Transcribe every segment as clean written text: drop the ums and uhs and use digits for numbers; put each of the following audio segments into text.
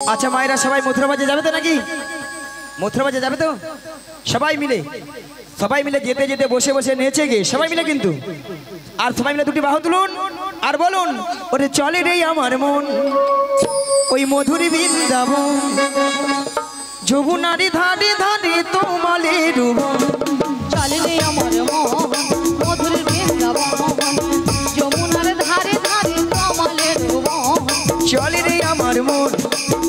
আচ্ছা মায়েরা সবাই মথুরা বাজে যাবে তো নাকি? মথুরা বাজে যাবে তো? সবাই মিলে যেতে যেতে বসে বসে নেচে গে সবাই মিলে কিন্তু। আর সবাই মিলে দুটি বাহু তুলুন আর বলুন, ওরে চলে রে আমার মন ওই মধুর বৃন্দাবন, যমুনারি ধারে ধারে তোমালে ডুব। চলে রে আমার মন মধুর বৃন্দাবন, যমুনার ধারে ধারে তোমালে ডুব। চলে রে আমার মন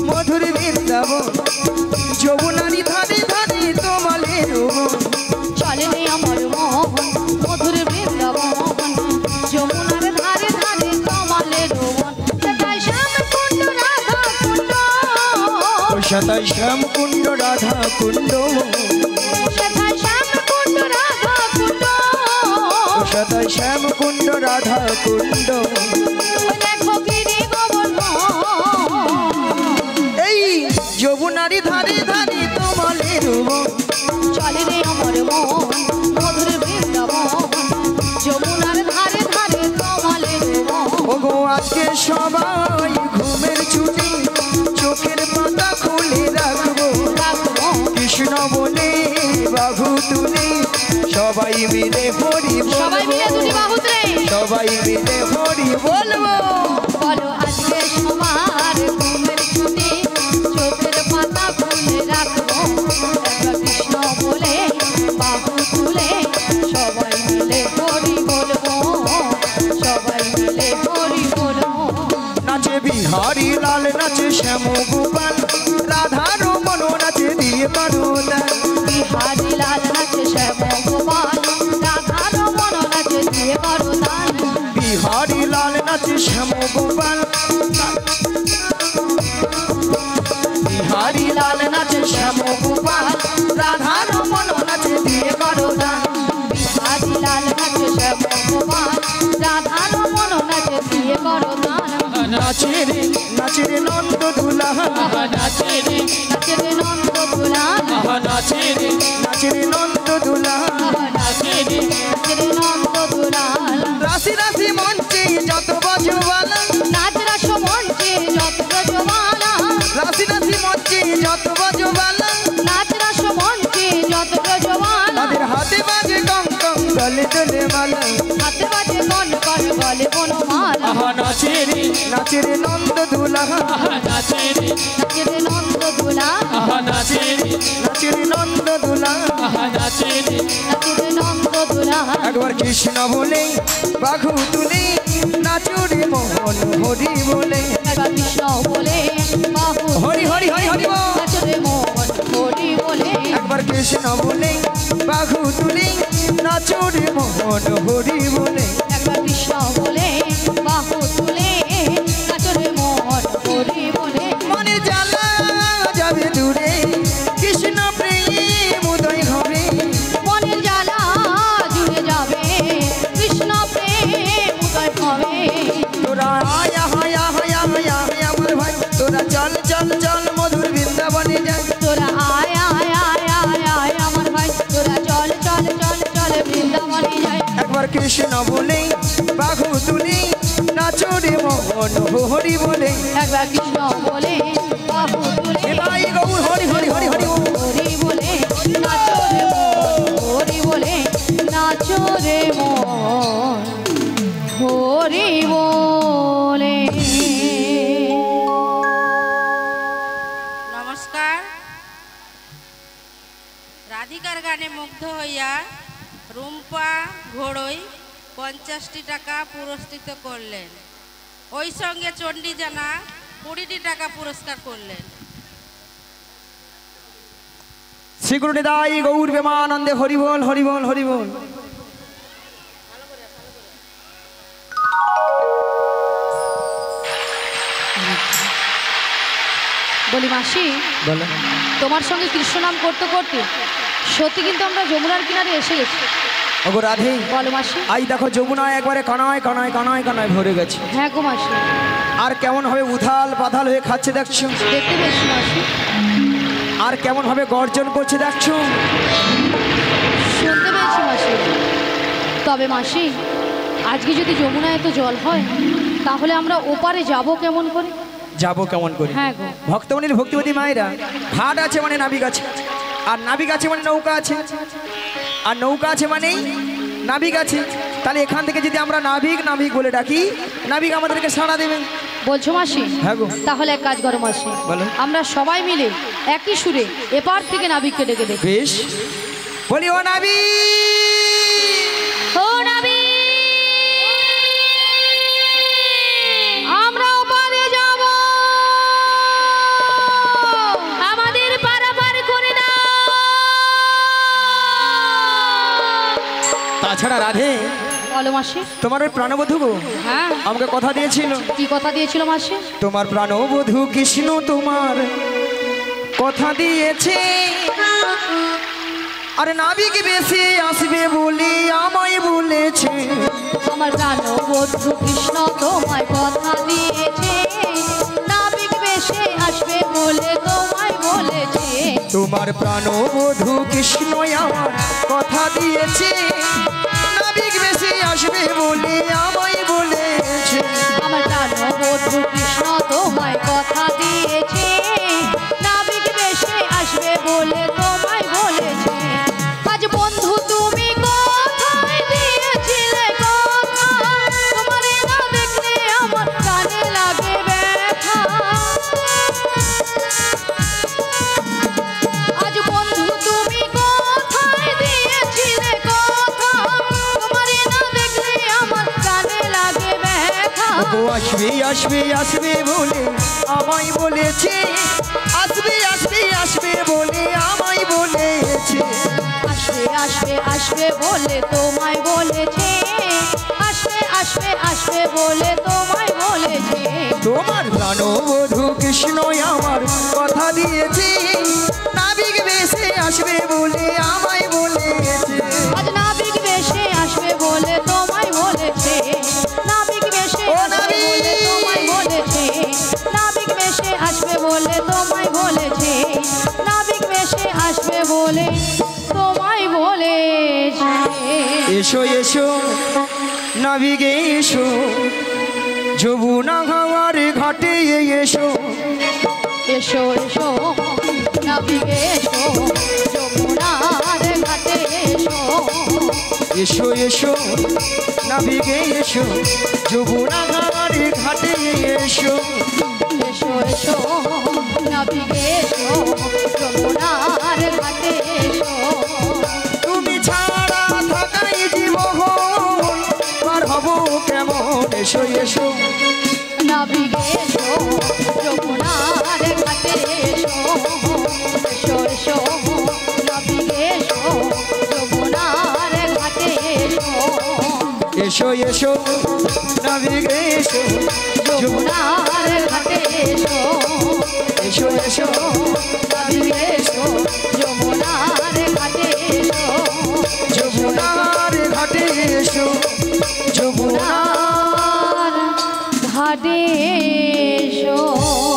মধুর বৃন্দাবন, যমুনারি ধারে ধারে তোমালে ডুব। চলে রে আমার মন মধুর বৃন্দাবন, যমুনার ধারে ধারে তোমালে ডুব। সদাই শ্যাম কুণ্ড রাধা কুণ্ড, সদাই শ্যাম কুণ্ড রাধা কুণ্ড, সদাই শ্যাম কুণ্ড রাধা কুণ্ড। দেখো গিরি গোবর্ধন, এই যমুনারি ধারে ধারে তোমালে ডুব। চলে রে আমার মন মধুর বৃন্দাবন, যমুনার ধারে ধারে তোমালে ডুব। ওগো আজকে সবাই ঘুমের ছুটি, চোখের পাতা খুলে রাখবো, কৃষ্ণ বলে বাহু তুলে সবাই মিলে হরি সবাই মিলে দুটি বাহু তুলে সবাই মিলে হরি বলবো। বলো আজকে সবার ঘুমের ছুটি, চোখের পাতা খুলে রাখবো, একবার কৃষ্ণ বলে বাহু তুলে সবাই মিলে হরি বলবো, সবাই মিলে হরি বলবো। নাচে বিহারি লাল, নাচে শ্যাম গোপাল, রাধা রমন নাচে দিয়ে পারোদান। বিহারি লাল নাচে শ্যাম গোপাল, রাধা রমন নাচে দিয়ে করদান। বিহারি লাল নাচে শ্যাম গোপাল, বিহারি লাল নাচে শ্যাম গোপাল, রাধা রমন নাচে দিয়ে পারোদান। বিহারি লাল নাচে শ্যাম গোপাল, রাধা রমন নাচে দিয়ে করদান। নাচে রে নন্দ দুলাল, নাচে রে নন্দ দুলাল, নাচে রে নন্দ দুলাল। নাচে রে নন্দ দুলাল। রাশি রাশি মঞ্চে যত বজবালা, নাচ রাস মঞ্চে যত ব্রজমালা, রাশি রাশি মঞ্চে যত বজবালা, নাচ রাস মঞ্চে যত ব্রজমালা। তাদের হাতে বাজে কঙ্কং গলে দোলে মালা। হাতে বাজে কন কন গলে বনমালা। নাচে রে নন্দ দুলাল, নাচে রে নন্দ দুলাল, নাচে রে নন্দ দুলাল। নাচে রে নন্দ দুলাল। একবার কৃষ্ণ বলে বাঘু তুলে নাচো রে মোহন হরি বলে। একবার কৃষ্ণ বলে বাহু হরি হরি হরি হরি বল। নাচো রে মোহন হরি বলে। একবার কৃষ্ণ বলে বাঘু তুলে নাচো রে মোহন হরি বলে। একবার কৃষ্ণ বলে বাহু তুলে নাচো রে মোহন হরি বলে। মনে জ্বালা যাবে দূরে, কৃষ্ণ প্রেম উদয় হবে। মনের জ্বালা জুড়ে যাবে, কৃষ্ণ প্রেম উদয় হবে। তোরা আয়া হায়া হায়া হায়া হায়া আমার ভাই, তোরা চল চল চল মধুর বৃন্দাবনে যাই। তোরা আয় আয় আয় আয় আয় আমার ভাই, তোরা চল চল চল চল বৃন্দাবনে যাই। একবার কৃষ্ণ বলে বাঘু তুলে নাচো রে মোহন হরি বলে। একবার কৃষ্ণ বলে বাহু তুলে এলাই গৌর হরি হরি হরি হরি বল। হরি বলে নাচো রে মন হরি বলে, নাচো রে মন হরি বলে। নমস্কার। রাধিকার গানে মুগ্ধ হইয়া রুম্পা ঘোড়ই 50টি টাকা পুরস্কৃত করলেন। ওই সঙ্গে চণ্ডী জানা 20টি টাকা পুরস্কার করলেন। শ্রীগুরু নিতাই গৌর প্রেমানন্দে হরি বল হরি বল হরি বল। বলি মাসি, বলো তোমার সঙ্গে কৃষ্ণ নাম করতে করতে সত্যি কিন্তু আমরা যমুনার কিনারে এসে গেছি। ওগো রাধে, বলো মাসি। আই দেখো যমুনা একবারে কানায় কানায় কানায় কানায় ভরে গেছে। হ্যাঁ গো মাসি, আর কেমন ভাবে উথাল পাথাল হয়ে খাচ্ছে দেখছো। দেখতে পেয়েছি মাসি। আর কেমন ভাবে গর্জন করছে দেখছো। শুনতে পেয়েছি মাসি। তবে মাসি, আজকে যদি যমুনায় এত জল হয় তাহলে আমরা ওপারে যাব কেমন করে? যাবো কেমন করে? হ্যাঁ গো। ভক্তমণির ভক্তিবতী মায়েরা, ঘাট আছে মানে নাবিক আছে, আর নাবিক আছে মানে নৌকা আছে, আর নৌকা আছে মানেই নাবিক আছে। তাহলে এখান থেকে যদি আমরা নাবিক নাবিক বলে ডাকি, নাবিক আমাদেরকে সাড়া দেবেন। বলছো মাসি? হ্যাঁ গো। তাহলে এক কাজ করো মাসি, বলো। আমরা সবাই মিলে একই সুরে এপার থেকে নাবিককে ডেকে দেব। বেশ, বলি ও নাবিক, ও নাবিক, আমরা ওপারে যাব, আমাদের পারাপার করে দাও। তাছাড়া রাধে, বলো মাসি। তোমার ওই প্রাণবধূ গো হ্যাঁ, আমাকে কথা দিয়েছিল। কি কথা দিয়েছিল মাসি? তোমার প্রাণবধূ কৃষ্ণ তোমার কথা দিয়েছে, আরে নাবিক বেশি আসবে বলে আমায় বলেছে। আমার প্রাণবধূ কৃষ্ণ তোমায় কথা দিয়েছে, নাবিক বেশে আসবে বলে তোমায় বলেছে। তোমার প্রাণবধূ কৃষ্ণ আমার কথা দিয়েছে, নাবিক বেশি আসবে বলে আমায় বলেছে। আমার প্রাণবধূ কৃষ্ণ তোমায় কথা দিয়েছে, নাবিক বেশে আসবে বলে তোমায় বলেছে। আজ বন্ধু তুমি কোথায় দিয়েছিলে কথা, তোমারে না দেখলে আমার কানে লাগে ব্যথা। আজ বন্ধু তুমি কোথায় দিয়েছিলে কথা, তোমারে না দেখলে আমার কানে লাগে ব্যথা। ও আসবে আসবে আসবে বলে আমায় বলেছে, আসবে আসবে আসবে বলে আমায় বলেছে। আসবে আসবে আসবে বলে তোমায় বলেছে, আসবে আসবে আসবে বলে তোমায় বলেছে। তোমার প্রাণবধূ কৃষ্ণ আমার কথা দিয়েছে, নাবিক বেশে আসবে বলে আমায় বলেছে। আজ নাবিক বেশে আসবে বলে তোমায় বলেছে, নাবিক বেশে ও আসবে বলে নাবিক! তোমায় বলেছে, নাবিক বেশে আসবে বলে তোমায় বলেছে, নাবিক বেশে আসবে বলে তোমায় বলেছে। এসো এসো নাবিকে এসো, যমুনা ঘাওয়ার ঘাটে এসো। এসো এসো নাবিকে এসো, যমুনার ঘাটে এসো। এসো এসো নাবিকে এসো, যমুনা ঘাওয়ার ঘাটে এসো। এসো এসো নাবিকে এসো, যমুনার ঘাটে এসো। তুমি ছাড়া থাকাই জীবন পার হব কেমন। এসো এসো নাবিকে এসো, যমুনার ঘাটে এসো। এসো এসো নাবিকে এসো, যমুনার ঘাটে এসো। এসো এসো নাবিকে এসো, যমুনার ঘাটে এসো। এসো এসো নাবিকে এসো, যমুনার ঘাটে এসো। যমুনার ঘাটে এসো, যমুনার ঘাটে এসো।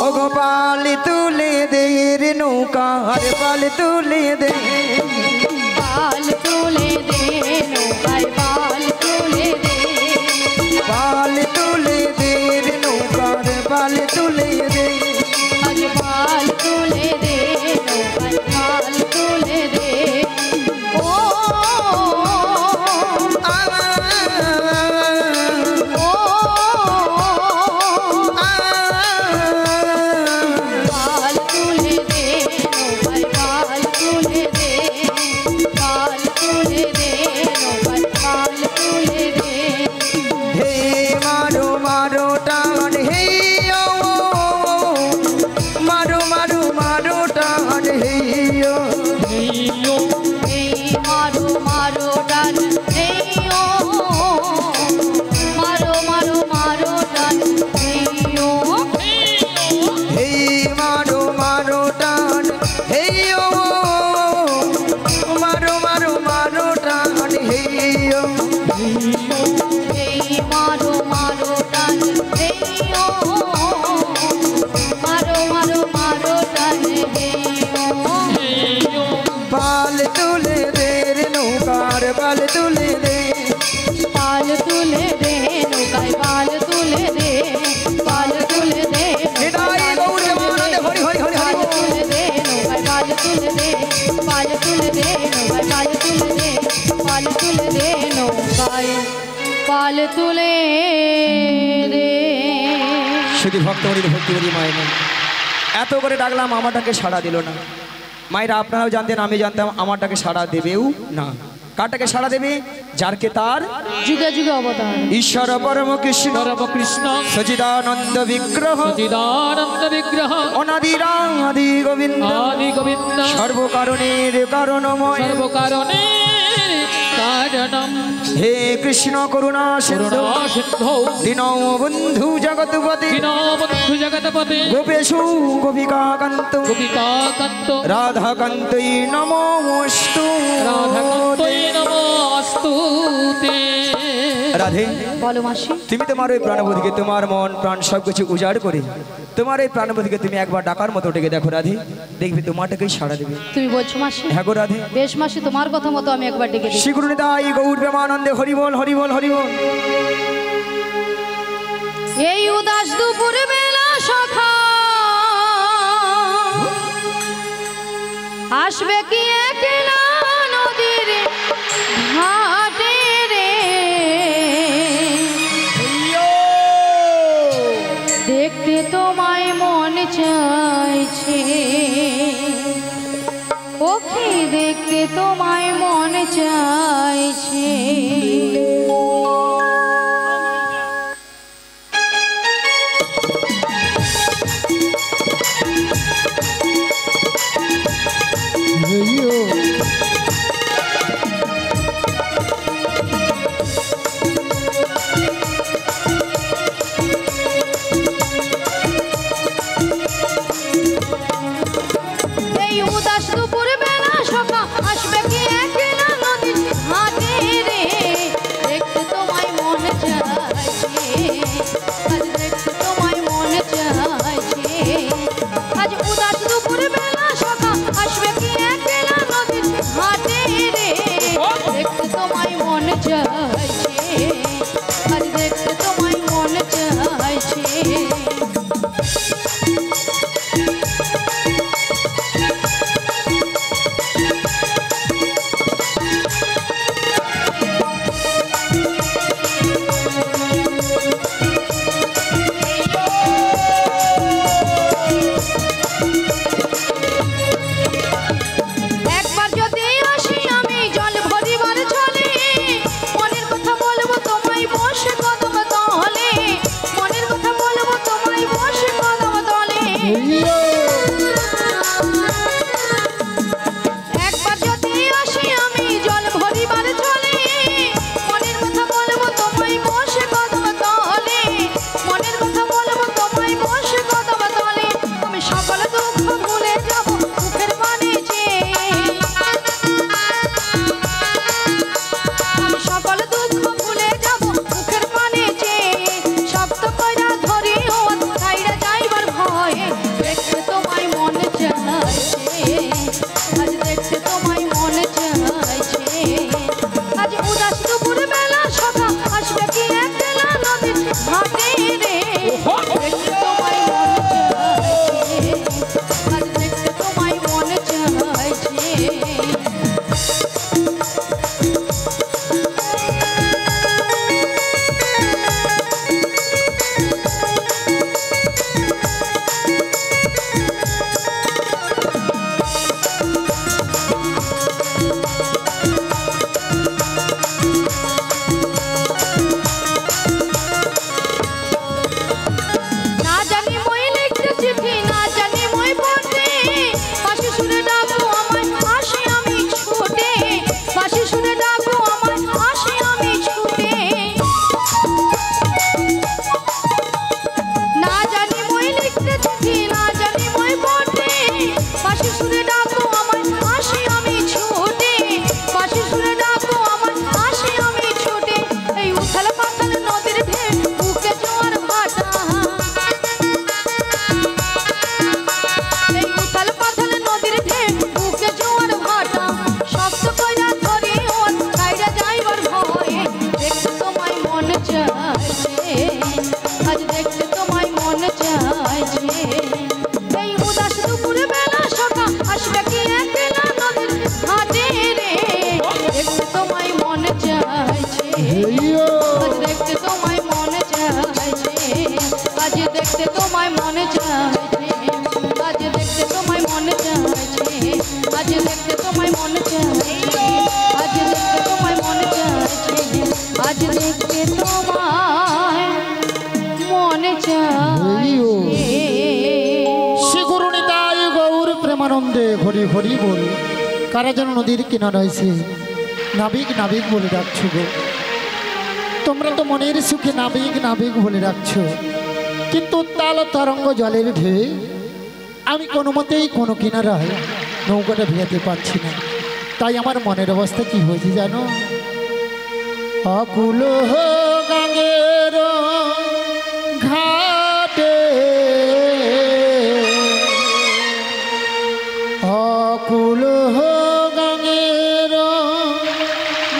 ও গোপাল তুলে দে রে নৌকা, আর পাল তুলে দে। পাল তুলে দে নৌকায়, পাল তুলে দে। পাল তুলে দে রে নৌকার পাল তুলে দে। আজ পাল তুলে দে নৌকায়, পাল তুলে দে। ও আ, ও আ, পাল তুলে দে নৌকায়, পাল তুলে দে। যদি ভক্তমণির ভক্তি করি মায়ের নাম। এত করে ডাকলাম আমাটাকে সাড়া দিল না। মায়েরা আপনারাও জানতেন, আমি জানতাম আমাটাকে সাড়া দেবেও না। কাটাকে সাড়া দেবে? যারকে তার যুগে যুগে অবতার ঈশ্বর পরম কৃষ্ণ কৃষ্ণ সচিদানন্দ বিগ্রহ সচিদানন্দ বিগ্রহ অনাদিরাদি গোবিন্দ আদি গোবিন্দ সর্বকারণের কারণময় সর্বকারণের কারণম হে কৃষ্ণ করুণা সিন্ধু করুণা সিন্ধু দীনবন্ধু জগৎপতি দীনবন্ধু জগৎপতি গোপেশু গোপিকাকান্ত গোপিকাকান্ত রাধাকান্তই নমোস্তু। রাধাকান্তই নমস্তুতে। রাধে, বলো মাসি। তুমি তোমার ওই প্রাণবধিকে, তোমার মন প্রাণ সব কিছু উজাড় করে তোমার এই প্রাণবধিকে তুমি একবার ডাকার মতো ডেকে দেখো রাধে, দেখবি তোমারটাকেই সাড়া দেবে। তুমি বলছো মাসি? হ্যাঁ গো রাধে। বেশ মাসি, তোমার কথা মতো আমি একবার ডেকে দিই। শ্রীগুরুনিতাই গৌর প্রেমানন্দে হরিবল হরিবল হরিবল। এই উদাস দুপুর বেলা সখা আসবে কি একলা নদীর ঘাটে রে, দেখতে তোমায় মন চাইছে ওকে, দেখতে তোমায় মন চাইছে। এই উদাস দুপুর বেলা সখা আসবে কি একলা নদীর ঘাটে রে, দেখতে তোমায় মন চাইছে, আজ দেখতে তোমায় মন চাইছে। আজ উদাস দুপুর বেলা সখা আসবে কি একলা নদীর ঘাটে রে, দেখতে তোমায় মন চাইছে, আজ দেখতে তোমায় মন চাইছে। একবার যদি আসি আমি জল ভরিবার চলে, মনের কথা বলবো তোমায় বসে কদম তলে, মনের কথা বলবো তোমায় বসে কদম তলে। একবার যদি আসি আমি জল ভরিবার চলে, মনের কথা বলবো তোমায় বসে কদম তলে, মনের কথা বলবো তোমায় বসে কদম তলে। আমি সকল দুঃখ ভুলে যাব মুখের মানে চেয়ে, আমি সকল দুঃখ ভুলে যাব মুখের মানে চেয়ে, শক্ত কইরা ধরি ও ছাইরা যাইবার ভয়ে, দেখতে তোমায় মন চাইছে, আজ দেখতে তোমায় মন চাইছে। আজ উদাস দুপুর বেলা সখা আসবে কি একলা নদীর ঘাটে রে, দেখতে তোমায় মন চাইছে, আজ দেখতে তোমায় মন চাইছে। পরমানন্দে হরি হরি বল। কারা যেন নদীর কিনারা এসে নাবিক নাবিক বলে ডাকছো গো। তোমরা তো মনের সুখে নাবিক নাবিক বলে ডাকছো, কিন্তু তাল তরঙ্গ জলের ঢেউ আমি কোনো মতেই কোনো কিনারায় নৌকাটা ভেজাতে পারছি না। তাই আমার মনের অবস্থা কি হয়েছে জানো? অকুল গাঙ্গের ঘাটে অকুল গাঙ্গের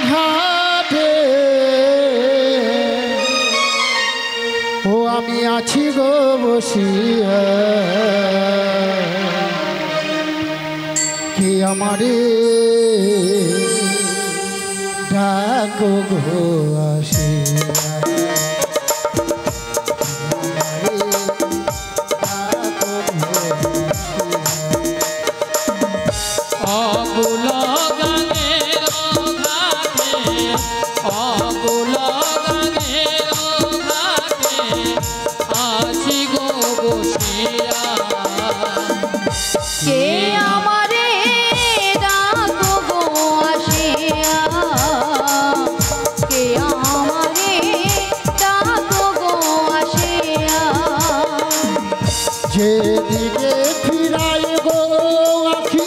ঘাটে ও আমি আছি গো বসিয়া, কে আমারে ডাকো গো আসিয়া। অকুল গাঙ্গের ঘাটে অকুল গাঙ্গের ঘাটে আছি গো বসিয়া। কে আমারে ডাকো গো আসিয়া, কে আমারে ডাকো গো আসিয়া। যেদিকে ফিরাই গো আখি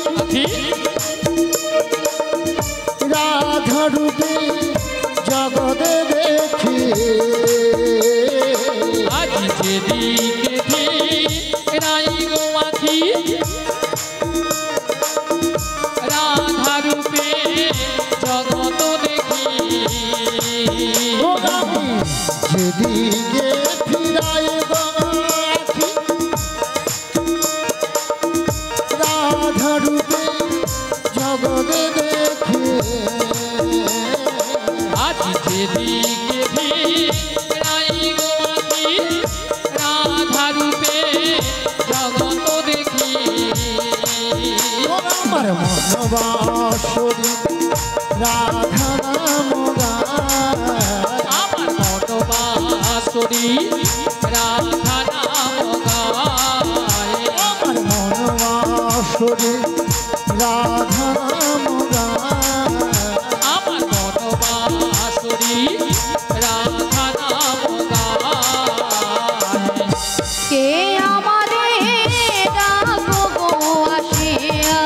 রাধা রূপে জগতে দেখি, আজ যেদিকে ফিরাই গো আখি রাধা রূপে জগত দেখি। ও আমি যেদিকে ফিরাই গো আখি রাধা রূপে জগতে দেখি, আজ যেদিকে ফিরাই গো আখি রাধা রূপে জগত দেখি। আমার মনবাসরি রাধা নাম গায়, আমার মনবাসরি রাধা নাম গায়। আমার মনবাসরি রাধা নাম গায়, আমার মনবাসরি রাধা নাম গায়। কে আমারে ডাকো গো আসিয়া,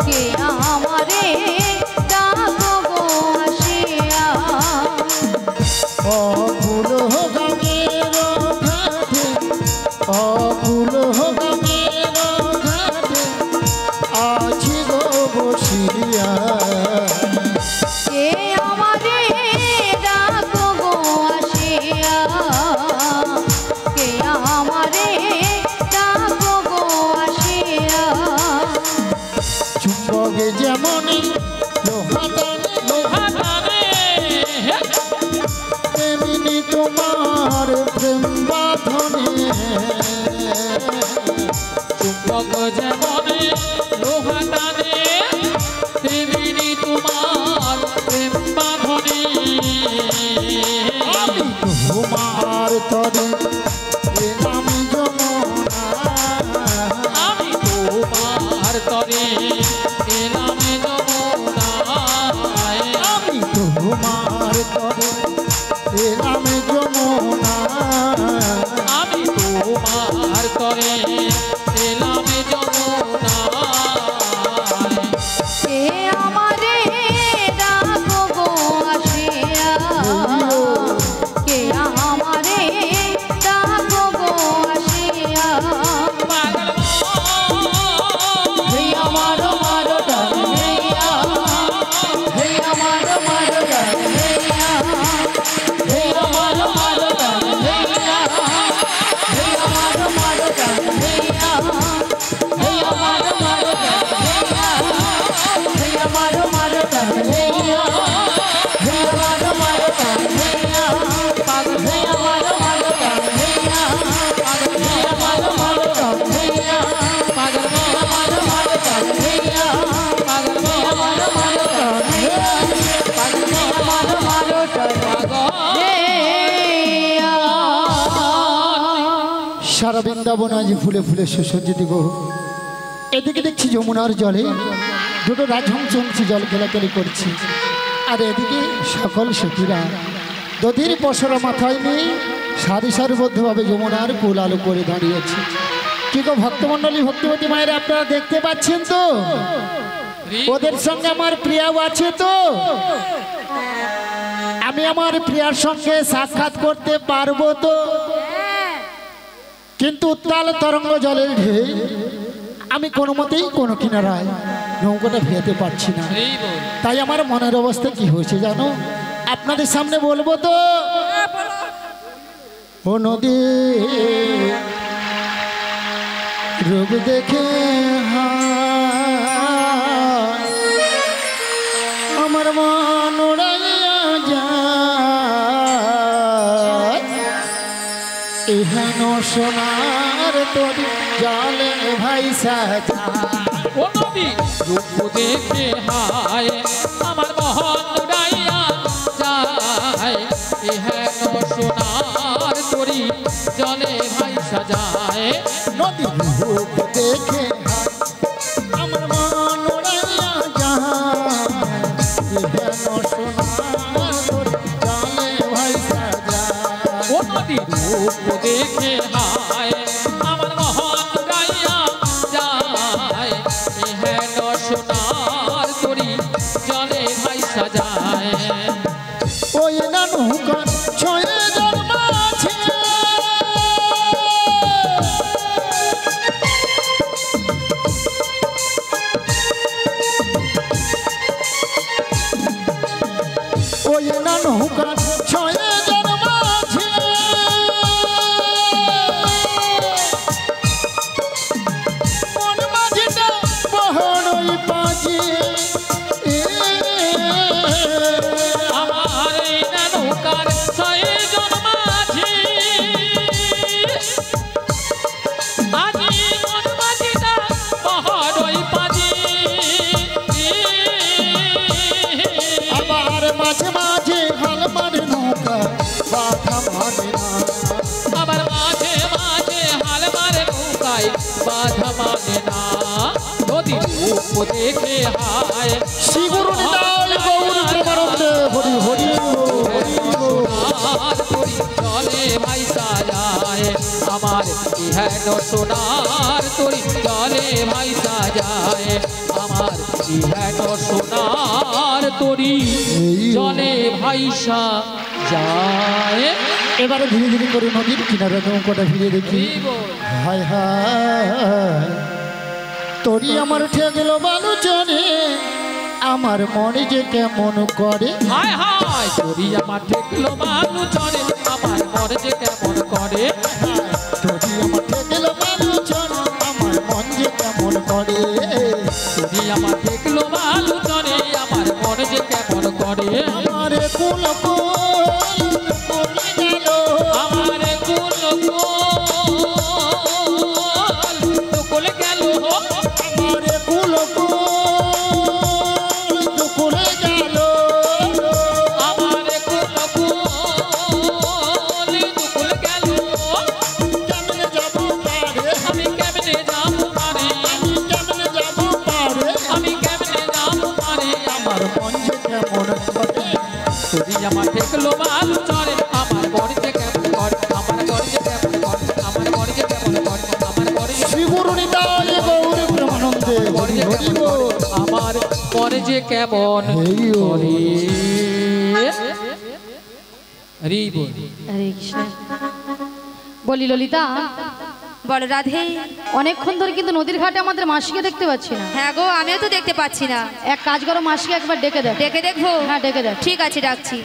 কে আমারে ডাকো গো আসিয়া। অকুল গাঙ্গের ঘাটে অকুল গাঙ্গের ঘাটে আছি গো বসিয়া, কে আমারে ডাকো গো আসিয়া, কে আমারে ডাকো গো আসিয়া। চুম্বকে যেমন লোহাটানে লোহাটানে তেমনি তোমার প্রেম বাঁধনে, চুম্বক যেমন লোহাটানে তেমনি তোমার প্রেম বাঁধনে। আমি তোমার তরে এলাম যমুনা, আমি তোমার তরে এলাম যমুনায়। আমি তোমার তরে এলাম যমুনা, আমি তোমার তরে এলাম যমুনায়। কে আমারে ডাকো গো আসিয়া, কে আমারে ডাকো গো আসিয়া। পাগল হে আমারো মারো ডাক হেয়া, হে আমারো মারো ডাক হেয়া, হে আমারো মারো ডাক হেয়া, হে আমারো মারো ডাক হেয়া, হে আমারো মারো ডাক হেয়া, হে আমারো মারো ডাক হেয়া, হে আমারো মারো ডাক হেয়া, পাগল হে আমারো মারো ডাক হেয়া, পাগল হে আমারো মারো ডাক হেয়া, পাগল আমারো মারো ডাক হেয়া, পাগল আমারো মারো ডাক হেয়া, পাগল হে আমারো মারো ডাক হেয়া। সারা বৃন্দাবন আজ ফুলে ফুলে সুসজ্জিত গো। এদিকে দেখছি যমুনার জলে দুটো রাজহংস জল খেলাখেলি করছে, আর এদিকে সকল সখীরা দধির পশরা মাথায় নিয়ে সারি সারিবদ্ধভাবে যমুনার কুল আলো করে দাঁড়িয়েছে। কি গো ভক্তমণ্ডলী, ভক্তিবতী মায়েরা, আপনারা দেখতে পাচ্ছেন তো? ওদের সঙ্গে আমার প্রিয়াও আছে তো? আমি আমার প্রিয়ার সঙ্গে সাক্ষাৎ করতে পারবো তো? কিন্তু উত্তাল তরঙ্গ জলের ঢেউ আমি কোনো মতেই কোনো কিনারায় নৌকাটা ফেলতে পারছি না। তাই আমার মনের অবস্থা কি হয়েছে জানো? আপনাদের সামনে বলবো তো? ও নদী রূপ দেখে আমার মন উড়াইয়া যায়, এহেন সোনার তোর জলে ভাইসা ও নদী রূপ দেখে হায় আমার মহন উড়াইয়া যায়, এহেন সোনার তরি জলে ভাইসা যায়। নদী রূপ দেখে আমার মন উড়াইয়া যায়, এহেন সোনার তোর জলে ভাইসা যায়। ও নদী রূপ দেখে হায় আমার মহন উড়াইয়া যায়, এহেন সোনার তরি জলে ভাইসা যায়। ওই না নৌকার ছয়ে জন্মাছে, ওই না নৌকার ছয়ে জন্মাছে, মন মাঝিটা বহরই পাছে, আমার এই নৌকার ছয় জন্মাঝি, আজি মন মাঝিটা বহরই পাজি, আবার মাঝে মাঝে হাল মানে নৌকা বাধা মানে না, আবার মাঝে মাঝে হাল মারে নৌকায় বাধা মানে না। নদীর রূপ দেখে হায় শ্রীগুরু নিতাই গৌর প্রেমানন্দে হরি হরি বল। সোনার তরি জলে ভাইসা যায়, আমার ইহেন সোনার তরি জলে ভাইসা যায়, আমার ইহেন সোনার তরি জলে ভাইসা যায়। এবারে ধীরে ধীরে করে নদীর কিনারে নৌকাটা ফিরে দেখি, হায় হায় তোরই আমার ঠেকলো বালু চলে, আমার মনে যে কেমন করে, হায় হায় তরি আমার ঠেকলো বালু চলে, আমার মন যে কেমন করে, তোরই আমার ঠেকলো বালু চলে, আমার মন যে কেমন করে, তরি আমার ঠেকলো বালু চলে, আমার মন যে কেমন করে, আমার কুল পড়ে গেল, আমার কুল কুল গেল, আমার কুল পড়ে গেল, আমার কুল কুল গেল, কেমনে যাব পারে, আমি কেমনে যাবো পারে, কেমনে যাব পারে, আমি কেমনে যাবো পারে, আমার মন যে কেমন করে, তরি আমার ঠেকলো বালু চলে, আমার মন যে কেমন করে, আমার মন যে কেমন করে, আমার মন যে কেমন করে, আমার মন যে শ্রীগুরু নিতাই গৌর প্রেমানন্দে হরি হরি বল। আমার মনে যে কেমন হেই ও। করে হরি বল। হরে কৃষ্ণ। বলি ললিতা, বলো রাধে। অনেকক্ষণ ধরে কিন্তু নদীর ঘাটে আমাদের মাসিকে দেখতে পাচ্ছি না। হ্যাঁ গো, আমিও তো দেখতে পাচ্ছি না। এক কাজ করো, মাসিকে একবার ডেকে দেখ। ডেকে দেখবো? হ্যাঁ ডেকে দেখ। ঠিক আছে, ডাকছি।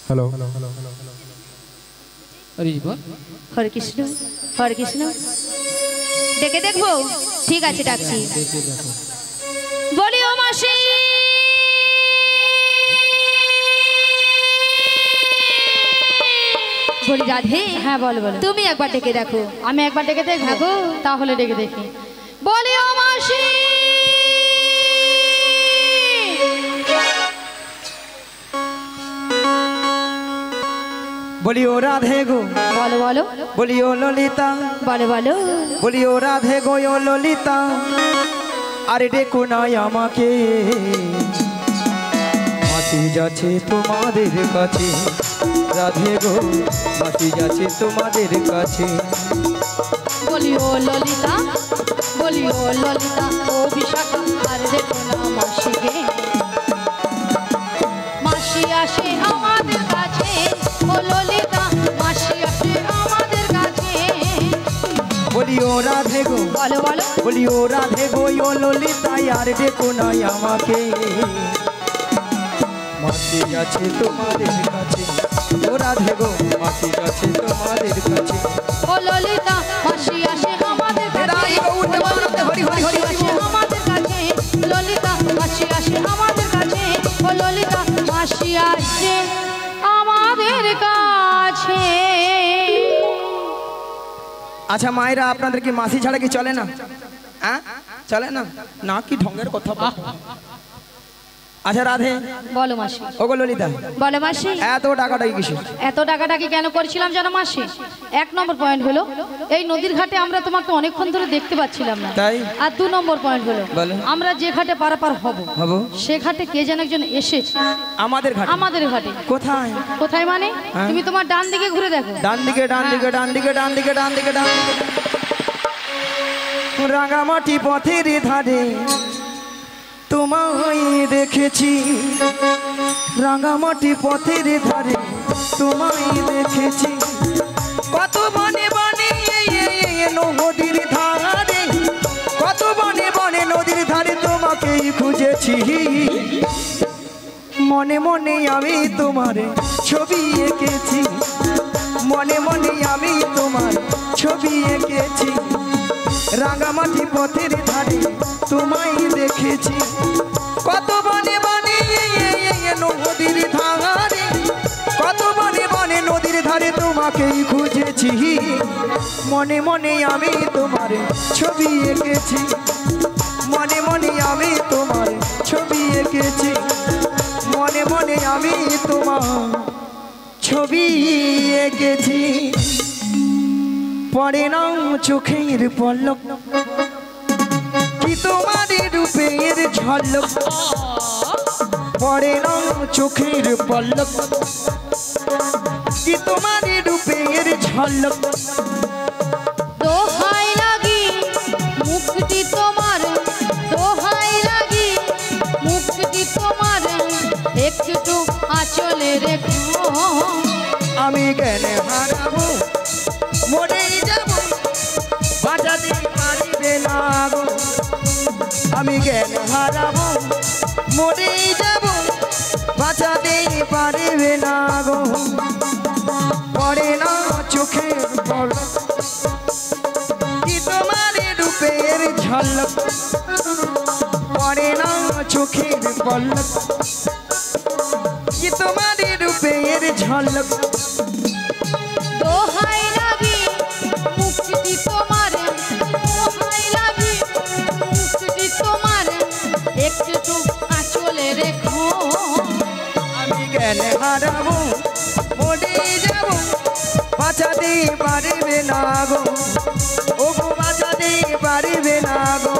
হ্যালো হরি বল। হরে কৃষ্ণ, হরে কৃষ্ণ। ডেকে দেখবো? ঠিক আছে, ডাকছি। দেখে দেখো। বলি ও মাসি, রাধে হ্যাঁ বলো বলো তুমি একবার ডেকে দেখো। আমি একবার ডেকে দেখবো তাহলে ডেকে দেখি বলি ও মাসি বলি ও রাধে গো, বলো বলো বলি ও ললিতা, বলো বলো বলি ও রাধে গো ও ললিতা, আরে ডেকো নাই আমাকে, মাসি যাচ্ছে তোমাদের কাছে, রাধে গো মাসি যাচ্ছে তোমাদের কাছে। বলি ও ললিতা, বলি ও ললিতা, ও বিশাখা আর দেখো না মাসিকে, মাসি আসে আমাদের কাছে, ও ললিতা মাসি আসে আমাদের কাছে। বলি ও রাধে গো, বলো বলো বলি ও রাধে গো ও ললিতা, আর ডেকো নাই আমাকে, মাসি যাচ্ছে তোমাদের কাছে, ও রাধে গো মাসি যাচ্ছে তোমাদের কাছে। ও ললিতা মাসি আসে আমাদের কাছে, হরি হরি হরি মাসি আসে আমাদের কাছে, ললিতা মাসি আসে আমাদের কাছে, ও ললিতা মাসি আসে আমাদের কাছে। আচ্ছা মায়েরা, আপনাদের কি মাসি ছাড়া কি চলে না? হ্যাঁ চলে না, না কি ঢঙ্গের কথা বলো। আচ্ছা রাধে, বলো মাসি, ওগো ললিতা, বলো মাসি, এত টাকাটাই কিসে? এত টাকাটাকি কেন করেছিলাম জানো মাসি? এক নম্বর পয়েন্ট হলো এই নদীর ঘাটে আমরা তোমাকে অনেকক্ষণ ধরে দেখতে পাচ্ছিলাম না, তাই? আর দু নম্বর পয়েন্ট হলো বলো। আমরা যে ঘাটে পারাপার হব হব সে ঘাটে কে যেন একজন এসেছে আমাদের ঘাটে। আমাদের ঘাটে। কোথায়? কোথায় মানে? হ্যাঁ। তুমি তোমার ডান দিকে ঘুরে দেখো। ডান দিকে, ডান দিকে, ডান দিকে, ডান দিকে, ডান দিকে, ডান দিকে। রাঙামাটি পথের ধারে তোমায় দেখেছি, রাঙামাটি পথের ধারে তোমায় দেখেছি, কত বনে বনে নদীর ধারে, কত বনে বনে নদীর ধারে তোমাকেই খুঁজেছি, মনে মনে আমি তোমার ছবি এঁকেছি, মনে মনে আমি তোমার ছবি এঁকেছি, রাঙামাটি পথের ধারে তোমায় দেখেছি, কত বনে বনে নদীর ধারে, কত বনে বনে নদীর ধারে তোমাকেই খুঁজেছি, মনে মনে আমি তোমার ছবি এঁকেছি, মনে মনে আমি তোমার ছবি এঁকেছি, মনে মনে আমি তোমার ছবি এঁকেছি, পড়ে না চোখের পলক, কি তোমার রূপের ঝলক, পড়ে না চোখের পলক, কি তোমার রূপের ঝলক, দোহাই লাগি মুক্তি তোমার, দোহাই লাগি মুক্তি তোমার, একটু আঁচলে রেখো, আমি জ্ঞান হারাবো মরেই যাব, বাঁচাতে পারিবে না গো, আমি জ্ঞান হারাবো মরেই যাব, বাঁচাতে পারিবে না গো, পড়ে না চোখের পলক, কি তোমার রূপের ঝলক, পড়ে না চোখের পলক, কি তোমার রূপের ঝলক, দোহাই লাগি মুক্তি তোমার, দোহাই লাগি মুক্তি তোমার, একটু আঁচলে রেখো, আমি জ্ঞান হারাবো মরে যাব, বাঁচাতে পারবে না গো, ও গো বাঁচাতে পারবে না গো,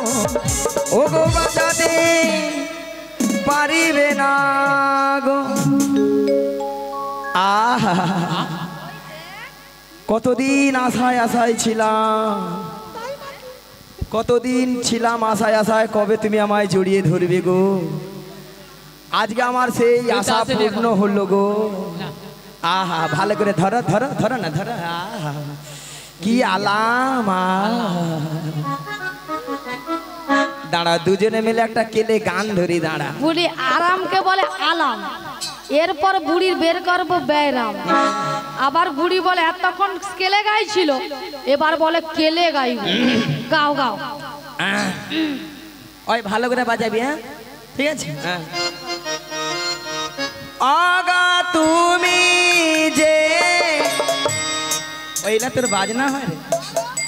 ও গো বাঁচাতে পারিবে না গো। আহা, কতদিন আশায় আশায় ছিলাম, কতদিন ছিলাম আশায় আশায়, কবে তুমি আমায় জড়িয়ে ধরবে গো, আজকে আমার সেই আশা পূর্ণ হলো গো। আহা, ভালো করে ধরো ধরো ধরো না ধরো, আহা কি আলাম, দাঁড়া দুজনে মিলে একটা কেলে গান ধরি, দাঁড়া। বুড়ি আরামকে বলে আলাম, এরপর বুড়ির বের করবো ব্যয়রাম, আবার বুড়ি বলে এতক্ষণ কেলে গাইছিল, এবার বলে কেলে গাইব, গাও গাও। ওই ভালো করে বাজাবি, হ্যাঁ ঠিক আছে। হ্যাঁ, আগা তুমি যে ওইলা তোর বাজনা হয় রে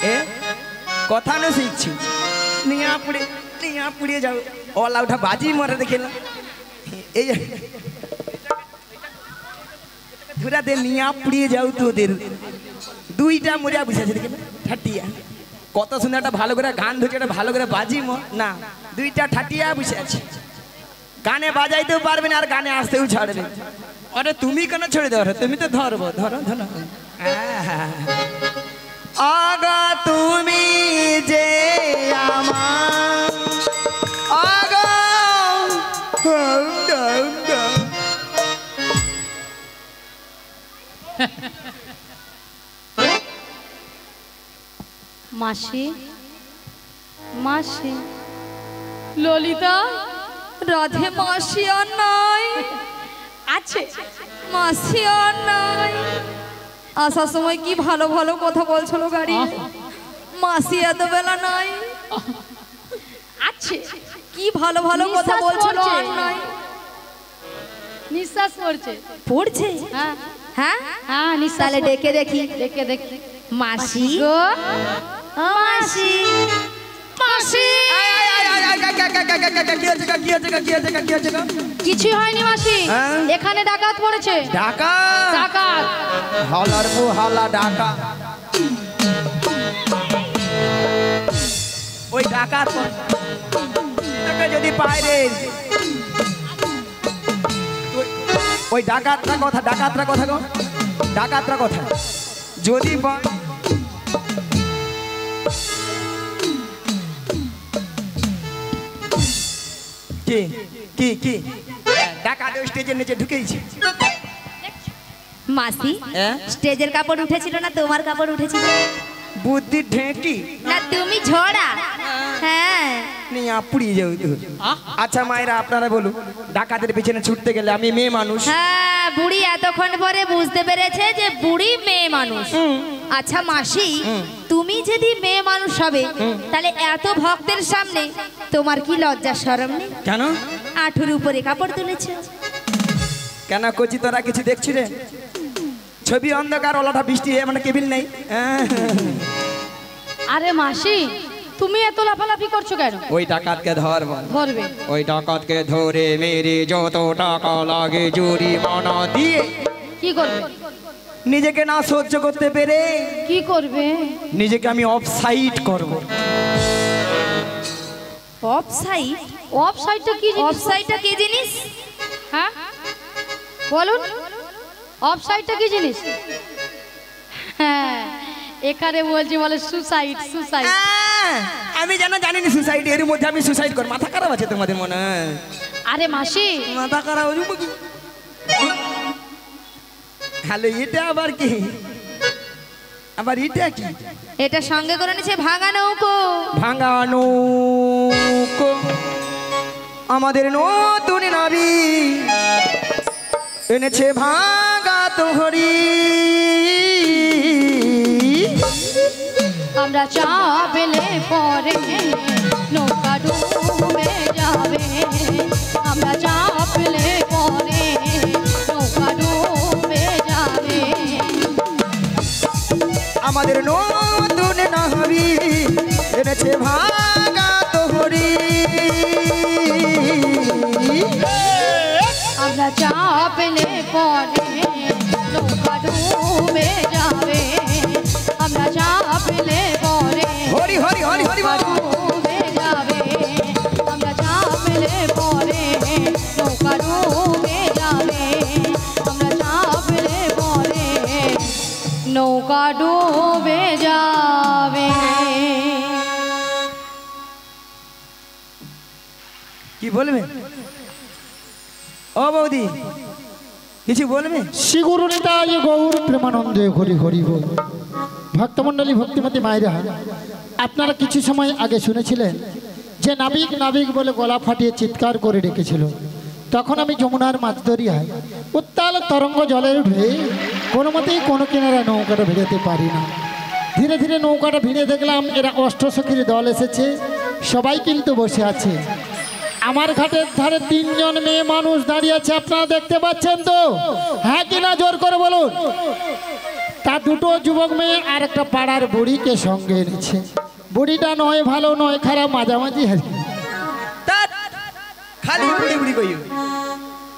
এ কথা না শিখছি নিয়া পুড়িয়ে যাও ওলা উঠা বাজি মরে দেখলাম এই ধুরা দে নিয়া পুড়িয়ে যাও তোদের দুইটা মরিয়া বুঝেছে দেখে ঠাটিয়া কত সুন্দর একটা ভালো করে গান ধরছে একটা ভালো করে বাজি না দুইটা ঠাটিয়া বসে আছে গানে বাজাইতেও পারবে না আর গানে আসতেও ছাড়বে আরে তুমি কেন ছেড়ে দেওয়ার তুমি তো ধরবো ধরো ধরো আগা তুমি যে আমার আগা মাসি মাসি ললিতা রাধে মাসি আর নাই আছে মাসি আর নাই আসার সময় কি ভালো ভালো কথা বলছিল গাড়ি মাসি এত বেলা নাই আছে কি ভালো ভালো কথা বলছিল আর নাই নিঃশ্বাস পড়ছে পড়ছে হ্যাঁ হ্যাঁ হ্যাঁ নিঃশ্বাস তাহলে ডেকে দেখি দেখে দেখি মাসি গো মাসি মাসি কিছু হয়নি মাসি হ্যাঁ? এখানে ডাকাত পড়েছে ঢাকা ডাকাত হালার মু হালা ঢাকা ওই ডাকাত তোকে যদি পায় রে ওই ডাকাতরা কথা গো ডাকাতরা কথা যদি কি কি কি ডাকাত স্টেজের নিচে ঢুকেইছে মাসি হ্যাঁ? স্টেজের কাপড় উঠেছিল না তোমার কাপড় উঠেছিল বুদ্ধি ঢেঁকি না তুমি ঝড়া হ্যাঁ নিয়ে পুড়িয়ে যাও তো। আচ্ছা মায়েরা আপনারা বলুন ডাকাতের পিছনে ছুটতে গেলে আমি মেয়ে মানুষ হ্যাঁ বুড়ি এতক্ষণ পরে বুঝতে পেরেছে যে বুড়ি মেয়ে মানুষ আচ্ছা মাসি তুমি যদি মেয়ে মানুষ হবে তাহলে এত ভক্তের সামনে তোমার কি লজ্জা শরম নেই কেন আঠুর উপরে কাপড় তুলেছে কেন কচি তোরা কিছু দেখছি রে ছবি অন্ধকার ওলাটা বৃষ্টি মানে কেবিল নেই আরে মাসি তুমি এত লাফালাফি করছো কেন ওই ডাকাতকে ধরব ধরবে ওই ডাকাতকে ধরে মেরে যত টাকা লাগে জরিমানা দিয়ে কি করবে নিজেকে না সহ্য করতে পেরে কি করবে নিজেকে আমি অফ সাইড করব অফ সাইড অফ সাইডটা কি অফ জিনিস সাইডটা কি জিনিস হ্যাঁ বলুন অফ সাইডটা কি জিনিস হ্যাঁ এখানে বলছি বলে সুসাইড সুসাইড আমি জানিনি সুসাইড এর মধ্যে আমি সুসাইড কর মাথা খারাপ আছে তোমাদের মনে হয় আরে মাসি মাথা খারাপ হ্যালো এটা আবার কি আবার এটা কি এটা সঙ্গে করে নিছে ভাঙা নৌকো ভাঙা নৌকো আমাদের নতুন নারী এনেছে ভাঙা তোহরি আমরা চাপলে পরে নৌকা ডুবে যাবে আমরা চাপলে পরে নৌকা ডুবে যাবে আমাদের নতুন নারী এনেছে ভাঙা তোহরি আমরা চাপলে পরে নৌকা ডুবে যাবে আমরা চাপলে পরে হরি হরি হরি হরি বাবু ডুবে যাবে আমরা চাপলে পরে নৌকা ডুবে যাবে আমরা চাপলে পরে নৌকা ডুবে যাবে কি বলবে ও বৌদি কিছু বলবে শ্রী গুরু নিতাই গৌর প্রেমানন্দে হরি হরি বল ভক্তমণ্ডলী ভক্তিমতী মায়েরা আপনারা কিছু সময় আগে শুনেছিলেন যে নাবিক নাবিক বলে গলা ফাটিয়ে চিৎকার করে ডেকেছিল তখন আমি যমুনার মাছ দরিয়ায় উত্তাল তরঙ্গ জলের উঠে কোনো মতেই কোনো কিনারা নৌকাটা ভিড়াতে পারি না ধীরে ধীরে নৌকাটা ভিড়ে দেখলাম এরা অষ্টসখীর দল এসেছে সবাই কিন্তু বসে আছে আমার ঘাটের ধারে তিনজন মেয়ে মানুষ দাঁড়িয়ে আছে আপনারা দেখতে পাচ্ছেন তো হ্যাঁ কিনা জোর করে বলুন তা দুটো যুবক মেয়ে আর একটা পাড়ার বুড়িকে সঙ্গে এনেছে। বুড়িটা নয় ভালো নয় খারাপ, মাঝামাঝি আছে। ধ্যাৎ, খালি বুড়ি বুড়ি কইও।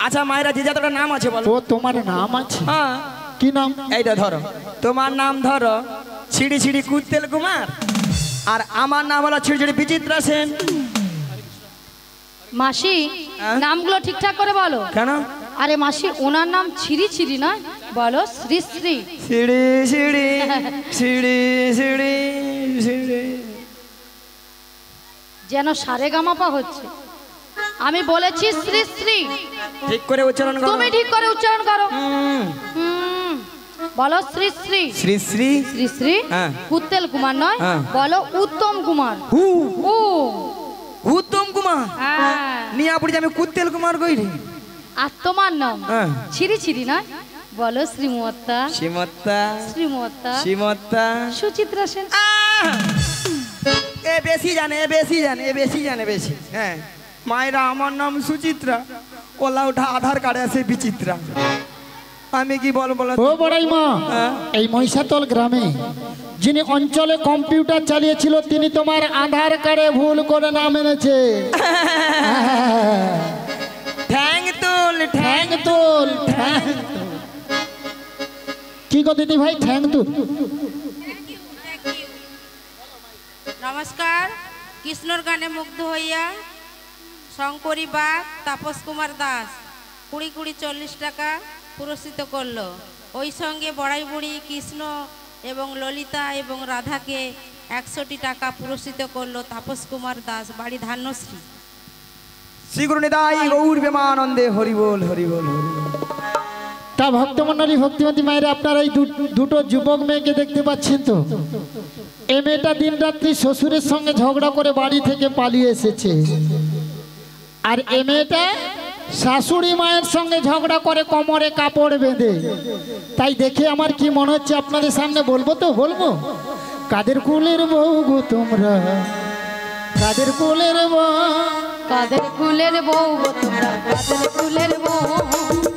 আচ্ছা মায়েরা যে যতটা নাম আছে বলো। ও তোমার নাম আছে? হ্যাঁ। কি নাম? এইটা ধরো, তোমার নাম ধরো ছিড়ি ছিড়ি কুত্তেল কুমার, আর আমার নাম হলো ছিড়ি ছিড়ি বিচিত্রা সেন। মাসি হ্যাঁ? নামগুলো ঠিকঠাক করে বলো। কেন? আরে মাসি ওনার নাম ছিরি ছিরি নয়, বলো শ্রী শ্রী। সিঁড়ি সিঁড়ি সিঁড়ি সিঁড়ি সিঁড়ি। যেন সারে গামাপা হচ্ছে। আমি বলেছি শ্রী শ্রী, ঠিক করে উচ্চারণ করো। তুমি ঠিক করে উচ্চারণ করো। হুম। হুম, বলো শ্রী শ্রী। শ্রী শ্রী শ্রী শ্রী হ্যাঁ। কুত্তেল কুমার নয়, হ্যাঁ। বলো উত্তম কুমার। হু ও উত্তম কুমার। হ্যাঁ। নিয়া পড়ি আমি কুত্তেল কুমার কই রে। আর তোমার নাম হ্যাঁ। ছিরি ছিরি নয়, বলো শ্রীমত্তা। শ্রীমত্তা শ্রীমত্তা শ্রীমত্তা সুচিত্রা সেন। এ বেশি জানে, এ বেশি জানে, এ বেশি জানে বেশি। হ্যাঁ মায়েরা আমার নাম সুচিত্রা, ওলা ওঠা আধার কার্ডে আছে বিচিত্রা। আমি কি বলবো বলো? ও বড়াই মা, হ্যাঁ? এই মহিষাতল গ্রামে যিনি অঞ্চলে কম্পিউটার চালিয়েছিল তিনি তোমার আধার কার্ডে ভুল করে নাম এনেছে। ঠ্যাং তুল ঠ্যাং ঠ্যাং তুল, ঠ্যাং তুল। কি গো দিদি ভাই, ঠ্যাং তুল? নমস্কার। কৃষ্ণর গানে মুগ্ধ হইয়া শঙ্করী বাগ তাপস কুমার দাস 20-40 টাকা পুরস্কৃত করলো। ওই সঙ্গে বড়াই বুড়ি কৃষ্ণ এবং ললিতা এবং রাধাকে 100 টাকা পুরস্কৃত করলো তাপস কুমার দাস, বাড়ি ধান্যশ্রী। শ্রী গুরু নিতাই গৌর প্রেমানন্দে হরি বল হরি বল হরি বল। তা ভক্তমণ্ডলী ভক্তিমতী মায়েরা, আপনারা এই দুটো যুবক মেয়েকে দেখতে পাচ্ছেন তো? এই মেয়েটা দিন রাত্রি শ্বশুরের সঙ্গে ঝগড়া করে বাড়ি থেকে পালিয়ে এসেছে, আর এ মেয়েটা শাশুড়ি মায়ের সঙ্গে ঝগড়া করে কোমরে কাপড় বেঁধে। তাই দেখে আমার কি মনে হচ্ছে আপনাদের সামনে বলবো তো বলবো। কাদের কুলের বউ গো তোমরা, কাদের কুলের বউ, কাদের কুলের বউ গো তোমরা, কাদের কুলের বউ,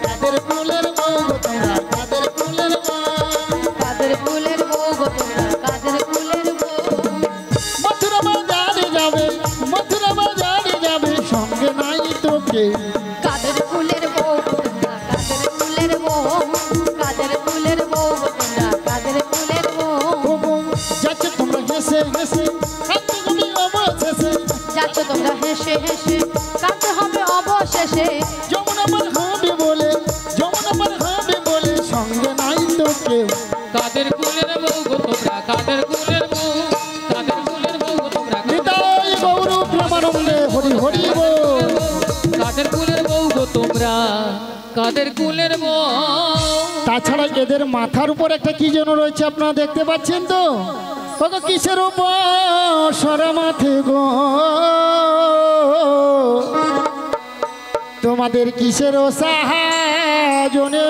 কাদের কুলের বউ গো তোমরা, কাদের কুলের বউ। কাদের কুলের বউ গো তোমরা, কাদের কুলের বউ। মথুরা বাজারে যাবে, মথুরা বাজারে যাবে, সঙ্গে নাই তোকে। কাদের কুলের বউ গো তোমরা, কাদের কুলের বউ, কাদের কুলের বউ গো তোমরা, কাদের কুলের বউ। ও বউ, যাচ্ছে তোমরা হেসে হেসে, কাঁদতে তুমি অবশেষে। যাচ্ছ তোমরা হেসে হেসে, কাঁদতে হবে অবশেষে। যমুনা পার হবে বলে, যমুনা পার হবে বলে, সঙ্গে নাই তোকে। কাদের কুলের বউ গো তোমরা, কাদের কুলের বউ, কাদের কুলের বউ গো তোমরা, নিতাই গৌর প্রেমানন্দে হরি হরি বল। কাদের কুলের বউ গো তোমরা, কাদের কুলের বউ। তাছাড়া এদের মাথার উপর একটা কি যেন রয়েছে, আপনারা দেখতে পাচ্ছেন তো? ওগো কিসের উপর সরা মাথে গো, তোমাদের কিসের সাহায্যে,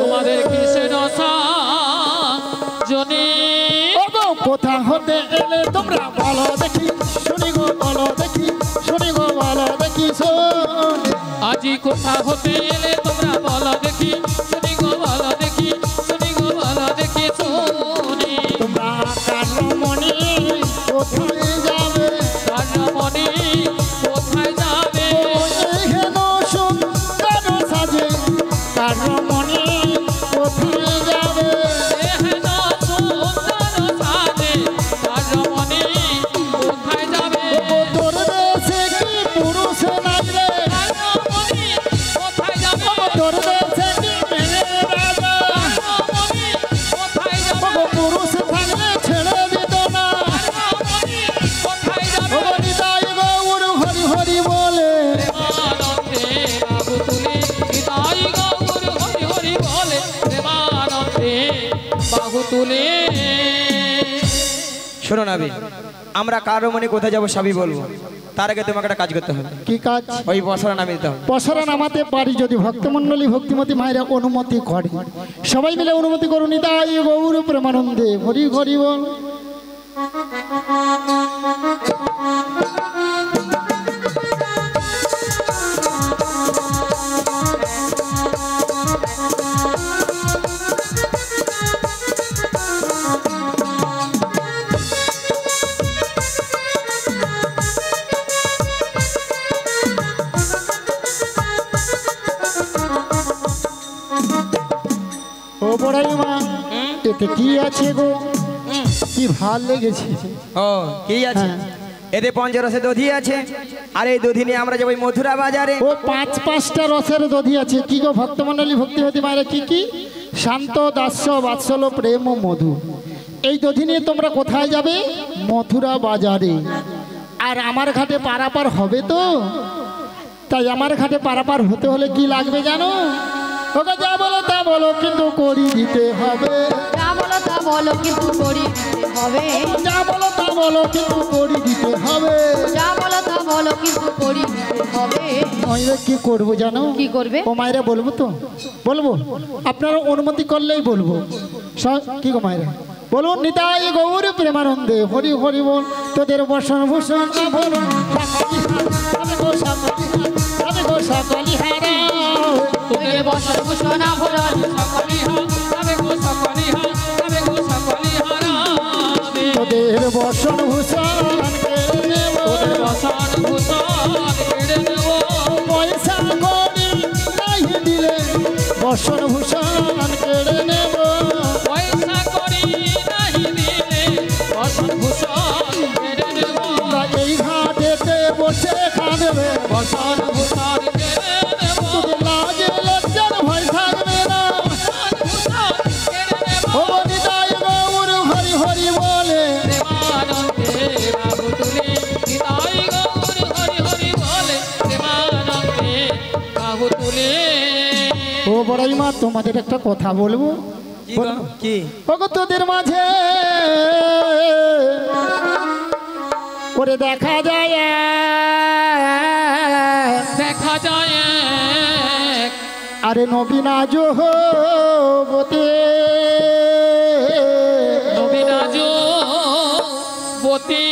তোমাদের কিসের সাহায্যে। ওগো কোথা হতে এলে তোমরা বলো দেখি, শুনি গো বলো দেখি, শুনি গো বলো দেখি শুনি। আজি কোথা হতে এলে তোমরা বলো দেখি, শুনি গো বলো দেখি, শুনি গো বলো দেখি শুনি। তোমরা কানমণি কোথায় যাবে, কানমণি কোথায় যাবে। হেন সুন্দর সাজে, কানমণি কোথায় যাবে। এহেন সুন্দর সাজে, কানমণি কোথায় যাবে। তোর দেশে কি পুরুষ নাই রে, কানমণি কোথায় যাবে। তোর দেশে কি মেয়ে রাজা, কানমণি কোথায় যাবে। পুরুষ থাকলে ছেড়ে দিত না। কানমণি কোথায় যাবে। ওগো নিতাই গৌর হরি হরি বলে, প্রেমানন্দে বাহু তুলে, নিতাই গৌর হরি হরি বলে, প্রেমানন্দে বাহু তুলে। শোনো নাবি, আমরা কারো মনে কোথায় যাবো সবই বলবো। তার আগে তোমাকে একটা কাজ করতে হবে, কি কাজ? ওই বছরা নামে দিতে হবে। পসরা নামাতে পারি যদি ভক্তমণ্ডলী ভক্তিমতী মায়েরা অনুমতি করে। সবাই মিলে অনুমতি করুন। নিতাই গৌর প্রেমানন্দে হরি হরি বল। বড়াই মা এতে কি আছে গো? কি ভাল লেগেছে। ও কি আছে? হ্যাঁ। এতে পঞ্চরসে দধি আছে, আর এই দধি নিয়ে আমরা যাবো এই মথুরা বাজারে। ও পাঁচটা রসের দধি আছে। কি গো ভক্তমণ্ডলী ভক্তিমতী মায়েরা, কি কি? শান্ত, দাস্য, বাৎসল, প্রেম ও মধু। এই দধি নিয়ে তোমরা কোথায় যাবে? মথুরা বাজারে। আর আমার ঘাটে পারাপার হবে তো, তাই আমার ঘাটে পারাপার হতে হলে কি লাগবে জানো? ওকে যা বলো তা বলো কিন্তু করি দিতে হবে। যা বলো তা বলো কিন্তু করি দিতে হবে। যা বলো তা বলো কিন্তু করি দিতে হবে। যা বলো তা বলো কিন্তু করি দিতে হবে। মায়েরা কি করবো জানো? কি করবে? ও মায়েরা বলবো তো, বলবো আপনারা অনুমতি করলেই বলবো। কি গো মায়েরা বলুন, নিতাই গৌর প্রেমানন্দে হরি হরি বল। তোদের বসন ভূষণ আভরণ সকলি হারা। তোদের বসন ভূষণ আভরণ তোদের বসন ভূষণ পয়সা করি নাই দিলে বসন ভূষণ কেড়ে নেব। পয়সা করি নাহি দিলে বসন ভূষণ কেড়ে নেব। এই ঘাটেতে বসে খাবে বসন ভূষণ কেড়ে নেব। তোদের লাজে লজ্জার ভয় থাকবে না। ভূষণ কেড়ে নেব। ও নিতাই গৌর হরি হরি বলে প্রেমানন্দে বাহু তুলে নিতাই গৌর হরি হরি বলে। প্রেমানন্দে বাহু তুলে। ও বড়াই মা তোমাদের একটা কথা বলবো। কি গো? কি? ওগো তোদের মাঝে করে দেখা যায় দেখা যায় এক আরে নবীনা জোহবতে নবীনাজ বতী।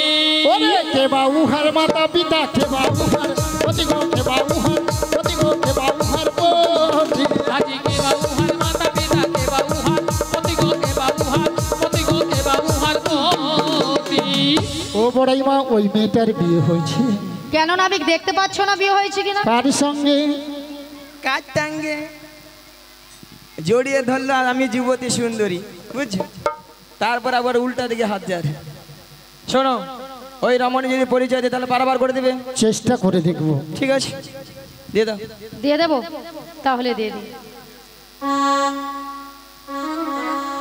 ওরে কে বাউহার মাতা পিতা, কে বাউহার পতি গো, কে বাউহার পতি গো, কে বাউহার পতি। আজি কে বাবুহার মাতা পিতা কে বাবুহার পতি গো, কে বাবুহার পতি গো, কে বাবুহার পতি। ও বড়াই মা ওই মেয়েটার বিয়ে হয়েছে। কেন নাবিক দেখতে পাচ্ছ না বিয়ে হয়েছে কিনা? কার সঙ্গে? কার টাঙ্গে জড়িয়ে ধরলো, আর আমি যুবতী সুন্দরী, বুঝছো? তারপর আবার উল্টা দিকে হাত যায়। শোনো, ওই রমণী যদি পরিচয় দেয় তাহলে পারাবার করে দেবে। চেষ্টা করে দেখবো। ঠিক আছে, দিয়ে দাও। দিয়ে দেবো, তাহলে দিয়ে দিই।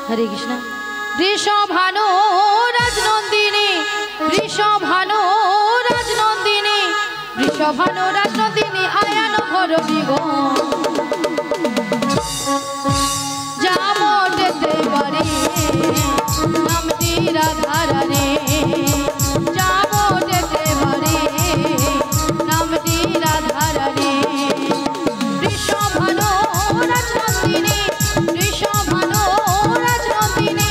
হরে কৃষ্ণ। বৃষভানু রাজনন্দিনী, বৃষভানু রাজনন্দিনী, বৃষভানু রাজনন্দিনী আয়ান ঘরণী গো। যাবতে পারে নামটি রাধারানী, যাবতে পারে নামটি রাধারানী। বৃষভানু রাজনন্দিনী, বৃষভানু রাজনন্দিনী,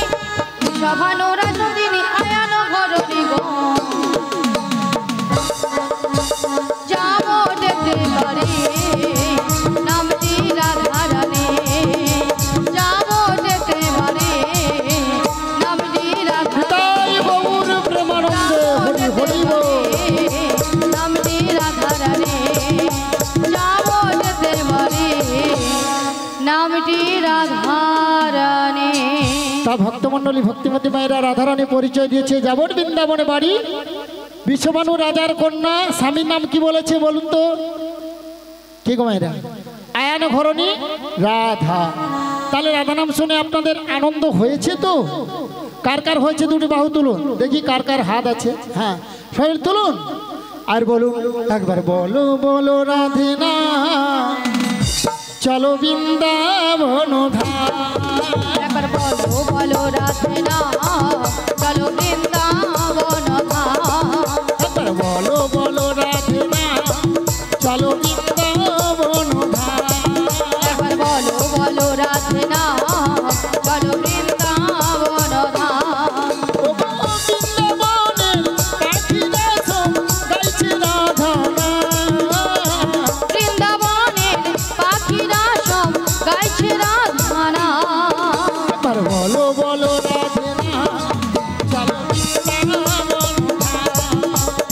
বৃষভানু রাজনন্দিনী আয়ান ঘরণী গো। যাবতে পারে নামটি রাধারানী, যাবতে পারে নামটি তাই গৌর প্রেমানন্দে হরি হরি বল। নামটি রাধারানী, যাবতে পারে নামটি রাধারানী। তা ভক্তমণ্ডলী ভক্তিমতী মায়েরা রাধারানী পরিচয় দিয়েছে। যাবন বৃন্দাবনে বাড়ি, বিশ্ববানু রাজার কন্যা। স্বামীর নাম কি বলেছে বলুন তো? কি গো মায়েরা? আয়ান ঘরণী রাধা। তাহলে রাধা নাম শুনে আপনাদের আনন্দ হয়েছে তো? কার কার হয়েছে দুটি বাহু তুলুন দেখি, কার কার হাত আছে। হ্যাঁ শরীর তুলুন আর বলুন একবার, বলো বলো রাধে না চলো বৃন্দাবন ধাম। একবার বলো বলো রাধে না চলো বৃন্দাবন ধাম। একবার বলো বলো রাধে না চলো বৃন্দাবন ধাম। একবার বলো বলো রাধে না চলো বৃন্দাবন ধাম। ও বৃন্দাবনের পাখিরা সব গাইছে রাধা নাম। বৃন্দাবনের পাখিরা সব গাইছে রাধা নাম। একবার বলো বলো রাধে না চলো বৃন্দাবন ধাম।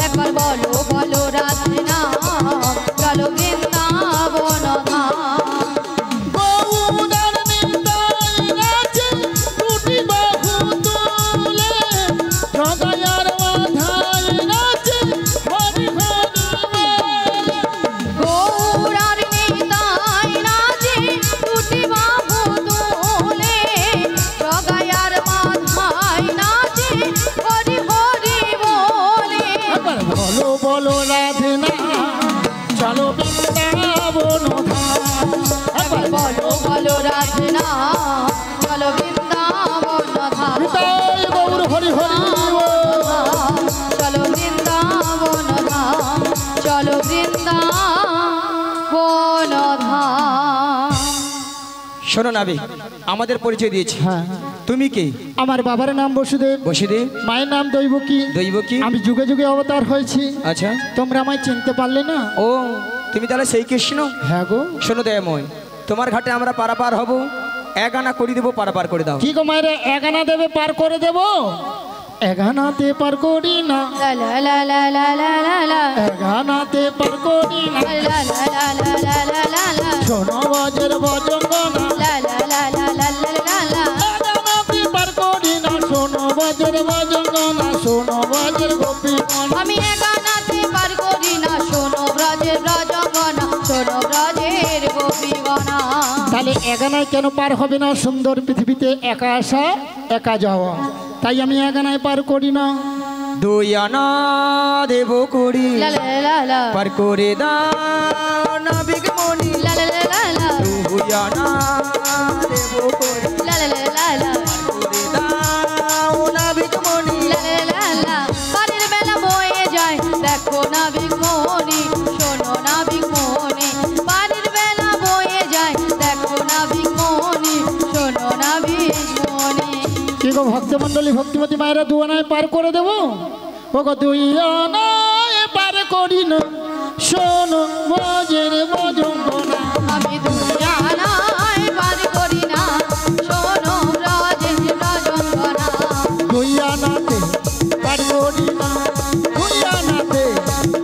একবার বলো বলো রাধে না চলো বৃন্দাবনধাম। শোনো নাবি, আমাদের পরিচয় দিয়েছি। হ্যাঁ তুমি কে? আমার বাবার নাম বসুদেব, বসুদেব। মায়ের নাম দৈবকী। দৈবকী। আমি যুগে যুগে অবতার হয়েছি। আচ্ছা, তোমরা আমায় চিনতে পারলে না? ও তুমি তাহলে সেই কৃষ্ণ? হ্যাঁ গো। শোনো দয়াময়, তোমার ঘাটে আমরা পারাপার হব, এক আনা করে দেবো, পারাপার করে দাও। কি গো মায়ের, এক আনা দেবে, পার করে দেবো? এক আনাতে পার করি না, লা লা লা লা লা লা লা লা। এক আনাতে পার করি না। লা লা লা লা লা লা লা লা। শোনো বাজের বজঙ্গনা, লা লা লা লা লা লা লা লা। এক আনাতে পার করি না। শোনো বাজের বজঙ্গনা, শোনো বাজের গোপীগণ। আমি একানাতে পার করি না, শোনো ব্রজের ব্রজগণা, শোনো ব্রজের গোপীগণা। তাহলে একানায় কেন পার হবে না? সুন্দর পৃথিবীতে একা আসা একা যাওয়া, তাই আমি একানায় পার করি না। দুই আনা দেব করি, লা লা লা লা। পার করে দাও নাবিক মনি। লা লা লা লা লা। দুই আনা দেব করি, লা লা লা লা লা। করে দাও নাবিক মনি। লা লা লা লা। পারের বেলা বয়ে যায়, দেখো নাবিক মনি, শোনো নাবিক মনি। পারের বেলা বয়ে যায়, দেখো নাবিক মনি, শোনো নাবিক মনি। কি গো ভক্তমণ্ডলী, ভক্তিমতী মায়েরা, দু আনায় পার করে দেবো? ও গো দুই আনায় পার করি না, শোনো বাজের বজঙ্গনা। আমি দুনিয়ায় পার করি না, শোনো ব্রজের ব্রজগণা। দুই আনাতে পার করি না, দুই আনাতে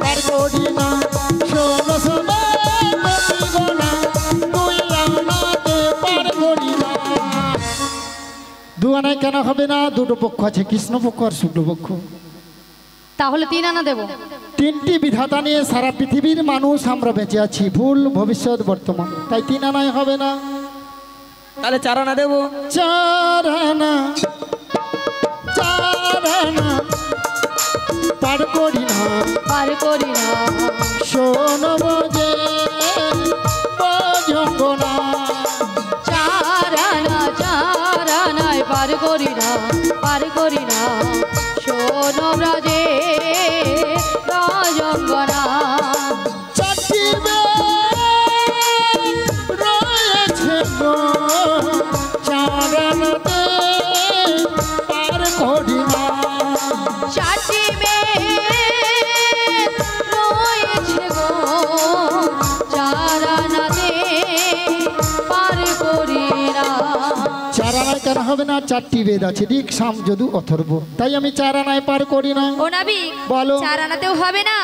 পার করি না। শোনো শোনো গোপীগণা, দুই আনাতে পার করি না। দু আনায় কেন হবে না? দুটো পক্ষ আছে, কৃষ্ণ পক্ষ আর শুক্ল পক্ষ। তাহলে 3 আনা দেব। তিনটি বিধাতা নিয়ে সারা পৃথিবীর মানুষ আমরা বেঁচে আছি, ভুল ভবিষ্যৎ বর্তমান, তাই 3 আনায় হবে না। তাহলে 4 আনা দেবো। 4 আনা, 4 আনা পার করি না। পার করি না, শোনো বাজে বজঙ্গনা। 4 আনা, 4 আনায় পার করি না, পার করি না, শোনো ব্রজে ব্রজগণা। চারটি বেদ রয়েছে গো, 4 আনাতে পার করি না। 4টি বেদ রয়েছে গো, 4 আনাতে পার করি না। 4 আনায় কেন হবে না? 4টি বেদ আছে, ঋক সাম যদু অথর্ব, তাই আমি 4 আনায় পার করি না। ও নাবিক, বলো। 4 আনাতেও হবে না,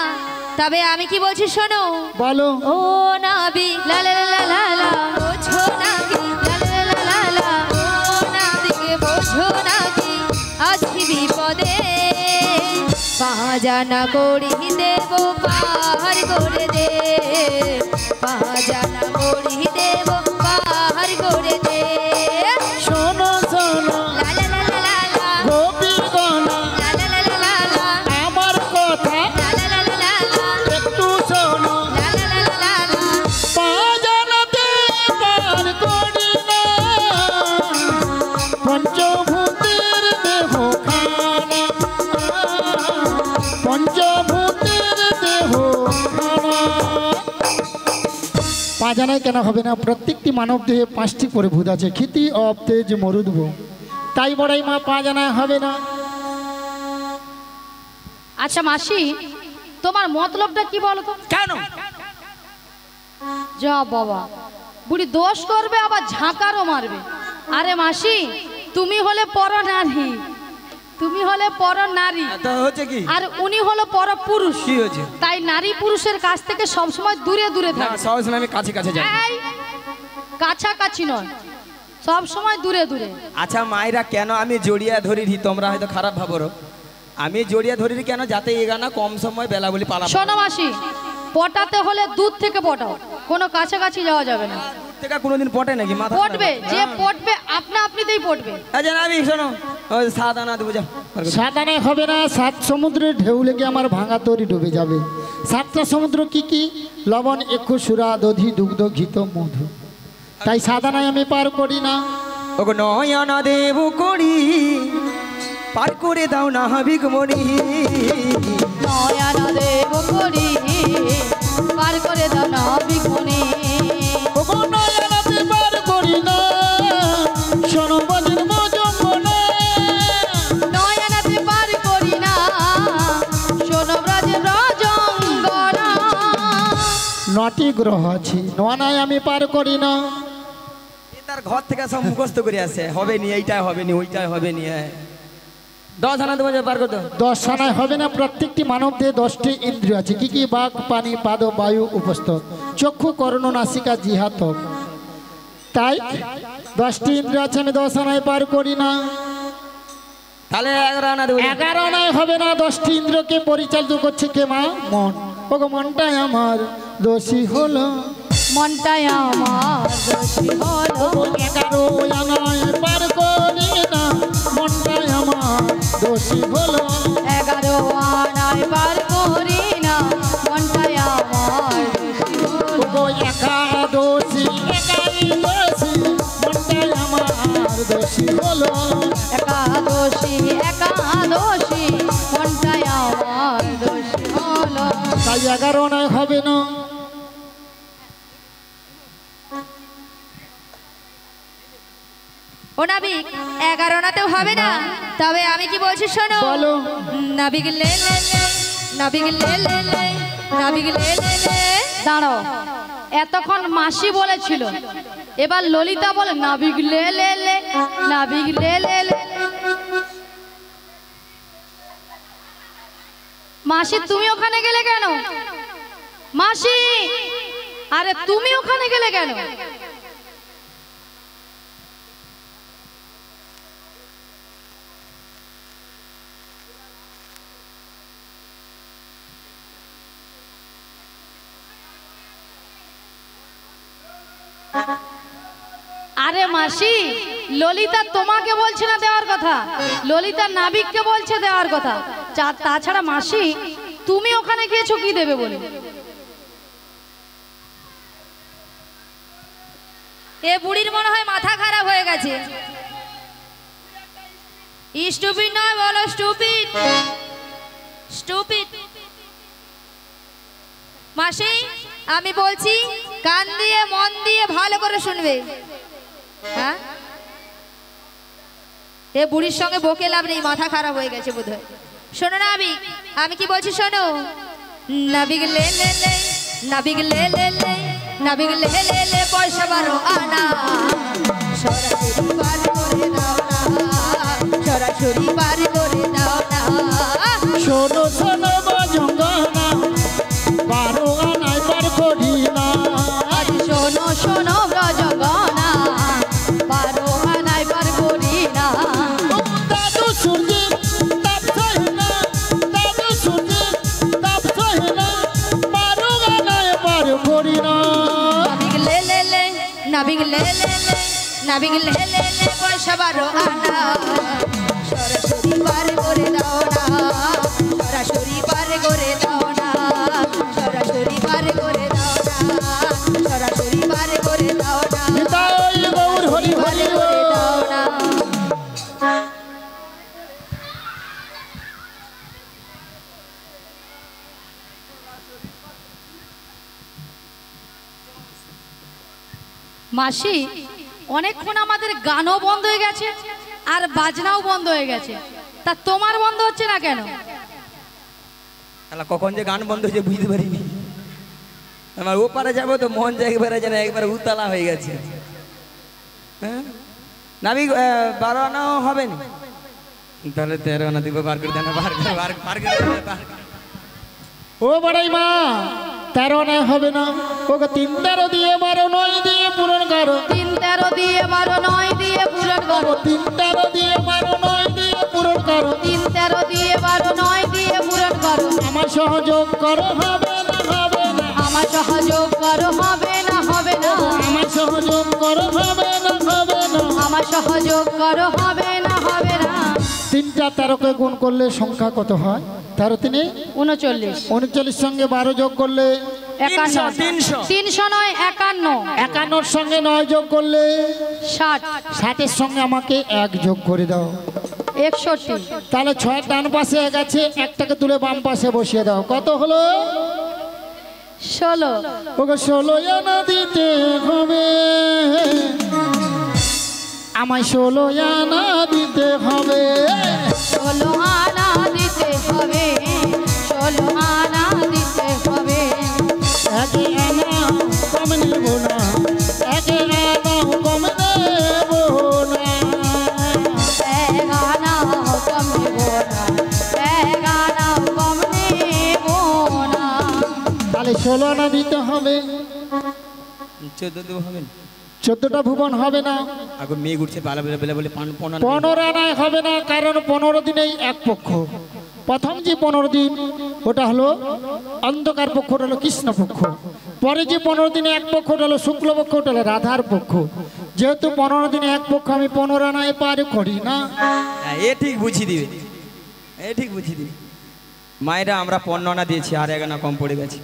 তবে আমি কি বলছি শোনো। বলো। ও নাবিক, লা লা লা লা লা লা। বোঝো নাকি, লা লা লা লা লা। ও নাবিক, বোঝো নাকি, আছি বিপদে। পাজানা করি দেব, পার করে দে। পাজানা করি দেব, পার করে দে। শোনো শোনো লা লা লা লা লা লা। গোপীগণা, লা লা লা লা লা লা। আমার কথা লা লা লা লা লা লা। একটু শোনো। লা লা লা লা লা লা। পাজানাতে পার করি না, পঞ্চভূতের দেহ খানা, পঞ্চভূতের দেহ খানা। পাজানায় কেন হবে না? প্রত্যেকটি মানব দেহে 5টি করে ভূত আছে, ক্ষিতি অপ তেজ মরুদ্ভ, তাই বড়াই মা পাজানায় হবে না। আচ্ছা মাসি, তোমার মতলবটা কি বলো তো? কেন? যা বাবা, বুড়ি দোষ করবে আবার ঝাঁকারও মারবে। আরে মাসি, তুমি হলে পর নারী, তুমি হলে পর নারী, তা হচ্ছে কি? আর উনি হলো পর পুরুষ। কি হয়েছে? তাই নারী পুরুষের কাছ থেকে সবসময় দূরে দূরে না, থাকে। সবসময় আমি কাছে কাছে যাই। এই, কাছাকাছি নয়, সবসময় দূরে দূরে। আচ্ছা মায়েরা, কেন আমি জড়িয়া ধরি, তোমরা হয়তো খারাপ ভাবো, আমি জড়িয়া ধরি কেন? যাতে এগানা কম সময় বেলা বলি পালা। শোনো মাসি, পটাতে হলে দূর থেকে পটাও, কোনো কাছাকাছি যাওয়া যাবে না। থেকে কোনোদিন পটে নাকি? মাথা পটবে, যে পটবে আপনা আপনিতেই পটবে। আচ্ছা নাবি শোনো, ওই 7 আনা দেবো, যাও। 7 আনায় হবে না। 7 সমুদ্রের ঢেউ লেগে আমার ভাঙা তরি ডুবে যাবে। 7টা সমুদ্র কি কি? লবণ, এক্ষু, সুরা, দধি, দুগ্ধ, ঘিত, মধু, তাই 7 আনায় আমি পার করি না। ওগো 9 আনা দেব করি, পার করে দাও নাবিক মনি। 9 আনা দেব করি, পার করে দাও নাবিক মনে ওগো নয়নাতে পার করি না শোনো বজ্র যমুনা নয়নাতে পার করি না শোনো ব্রজের রজঙ্গনা। 9টি গ্রহ আছে নয়নায় আমি পার করি না। তার ঘর থেকে সব মুখস্থ করে আসে, হবে নি, এইটাই হবে নি, ওইটাই হবে নি। 10 আনা তোমার পার করতো 10 আনায় হবে না। প্রত্যেকটি মানব দেহে 10টি ইন্দ্রিয় আছে। কি কি? বাক, পানি, পাদ, বায়ু, উপস্থ, চক্ষু, কর্ণ, নাসিকা, জিহ্বা, ত্বক। তাই 10টি ইন্দ্রিয় আছে, আমি 10 আনায় পার করি না। তাহলে 11 আনা দেবো। 11 আনায় হবে না। 10টি ইন্দ্রিয়কে পরিচালিত করছে কে? মা, মন। ওগো মনটাই আমার দোষী হলো, মনটাই আমার দোষী হলো। 11 আনায় পার করি না, মনটাই আমার দোষী হলো। 11 আনায় পার করি না মনটাই আমার দোষী হলো। ওগো একাদশী একাদশী মনটাই আমার দোষী হলো। একাদশী একাদশী মনটাই আমার দোষী হলো। তাই 11 আনায় হবে না। ও নাবিক 11 আনাতেও হবে না। তবে আমি কি বলছি শোনো। বলো। নাবিক লে লে লে, নাবিক লে লে লে, নাবিক লে লে লে। দাঁড়াও, এতক্ষণ মাসি বলেছিল, এবার ললিতা বলে নাবিক লে লে লে, নাবিক লে লে লে। মাসি তুমি ওখানে গেলে কেন? মাসি, আরে তুমি ওখানে গেলে কেন? আরে মাসি, ললিতা তোমাকে বলছে না দেওয়ার কথা, ললিতা নাবিককে বলছে দেওয়ার কথা। তাছাড়া মাসি তুমি ওখানে গিয়েছো কি দেবে বলে? এ বুড়ির মনে হয় মাথা খারাপ হয়ে গেছে। স্টুপিড নয়, বলো স্টুপিড, স্টুপিড। মাসি আমি বলছি, কান দিয়ে মন দিয়ে ভালো করে শুনবে। হ্যাঁ, এ বুড়ির সঙ্গে বকে লাভ নেই, মাথা খারাপ হয়ে গেছে বোধহয়। শোনো নাবিক, আমি কি বলছি শোনো। নাবিক লে লে লে, নাবিক লে লে লে, নাবিক লে লে লে, পয়সা 12 আনা সরাসরি পার করে দাও না, সরাসরি পার করে দাও না। শোনো শোনো বাজঙ্গনা 12 আনায় পার করি না। শোনো শোনো ব্রজগনা 12 আনায় পার করি না। দাদু সূর্যের তাপ সহে না, দাদু সূর্যের তাপ সহে না, 12 আনায় পার করি না। নাবিক লে লে লে, নাবিক লে লে লে, নাবিক লে লে লে, পয়সা 12 আনা সরাসরি পার করে দাও না, সরাসরি পার করে দাও না, সরাসরি পার করে দাও না, সরাসরি পার করে দাও না, নিতাই গৌর হরি হরি পার করে দাও না। মাসি, অনেকক্ষণ আমাদের গানও বন্ধ হয়ে গেছে আর বাজনাও বন্ধ হয়ে গেছে, তা তোমার বন্ধ হচ্ছে না কেন? তাহলে কখন যে গান বন্ধ হয়েছে বুঝতে পারিনি। আমার ও পারে যাবো তো মন যায় একবারে যেন একবারে উতলা হয়ে গেছে। হ্যাঁ, নাবিক 12 আনাও হবে না। তাহলে 13 আনা দিব, বার করে দেন, বার করে বার করে দেন। ও বড়াই মা 13 আনায় হবে না। ওগো 3 13 দিয়ে 12 9 দিয়ে পূরণ করো। 3 13 দিয়ে 12 9 দিয়ে পূরণ করো। 3 13 দিয়ে 12 9 দিয়ে পূরণ করো। 3 13 দিয়ে 12 9 দিয়ে পূরণ করো। আমার সহযোগ করো, হবে না হবে না। আমার সহযোগ করো, হবে না হবে না। আমার সহযোগ করো, হবে না হবে না। আমার সহযোগ করো, হবে না হবে না। 3টা 13কে গুণ করলে সংখ্যা কত হয়? 13 3 39। 39 সঙ্গে 12 যোগ করলে 51। 300 নয় 51। 51 সঙ্গে 9 যোগ করলে 60। 60 সঙ্গে আমাকে 1 যোগ করে দাও। 61। তাহলে 6 ডান পাশে 1 আছে, 1টাকে তুলে বাম পাশে বসিয়ে দাও। কত হলো? ষোলো। ওগো 16 আনা দিতে হবে, আমায় 16 আনা দিতে হবে। 16 আনা দিতে হবে, 16 আনা দিতে হবে। একে আনা কম নেব না, একে আনা কম নেব না। এক আনাও কম নেব না, এক আনাও কম নেব না। তাহলে 16 আনা দিতে হবে। 14 দেবো হবে না? 14টা ভুবন হবে না, আগে মেঘ উঠছে বেলা বেলা বেলা বলে 15 আনায় হবে না, কারণ 15 দিনেই এক পক্ষ। প্রথম যে 15 দিন ওটা হলো অন্ধকার পক্ষ, ওটা হলো কৃষ্ণ পক্ষ। পরে যে 15 দিনে এক পক্ষ ওটা হলো শুক্লপক্ষ, ওটা হলো রাধার পক্ষ। যেহেতু 15 দিনে এক পক্ষ, আমি 15 আনায় পার করি না। এ ঠিক বুঝিয়ে দিবে, এ ঠিক বুঝিয়ে দিবে। মায়েরা আমরা 15 আনা দিয়েছি, আর 1 আনা কম পড়ে গেছে।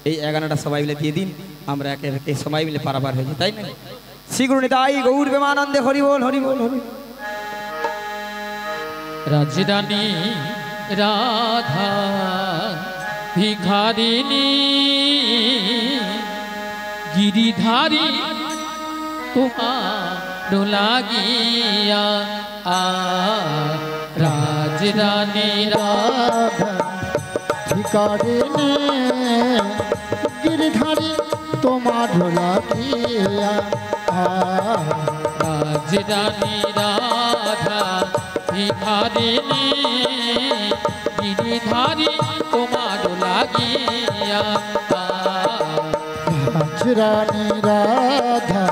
এই 1 আনাটা সবাই মিলে দিয়ে দিন, আমরা একে একে সবাই মিলে পারাবার হয়ে যায়, তাই না? শ্রীগুরু নিতাই গৌর প্রেমানন্দে হরি বল হরি বল হরি। রাজরানী রাধা ভিখারিণী গিরিধারী তোমার লাগিয়া রাজরানী রাধা ভিখারিণী গিরিধারী তোমার লাগিয়া। রাজরানী রাধা ভিখারিণী গিরিধারী তোমার লাগিয়া। রাজরানী রাধা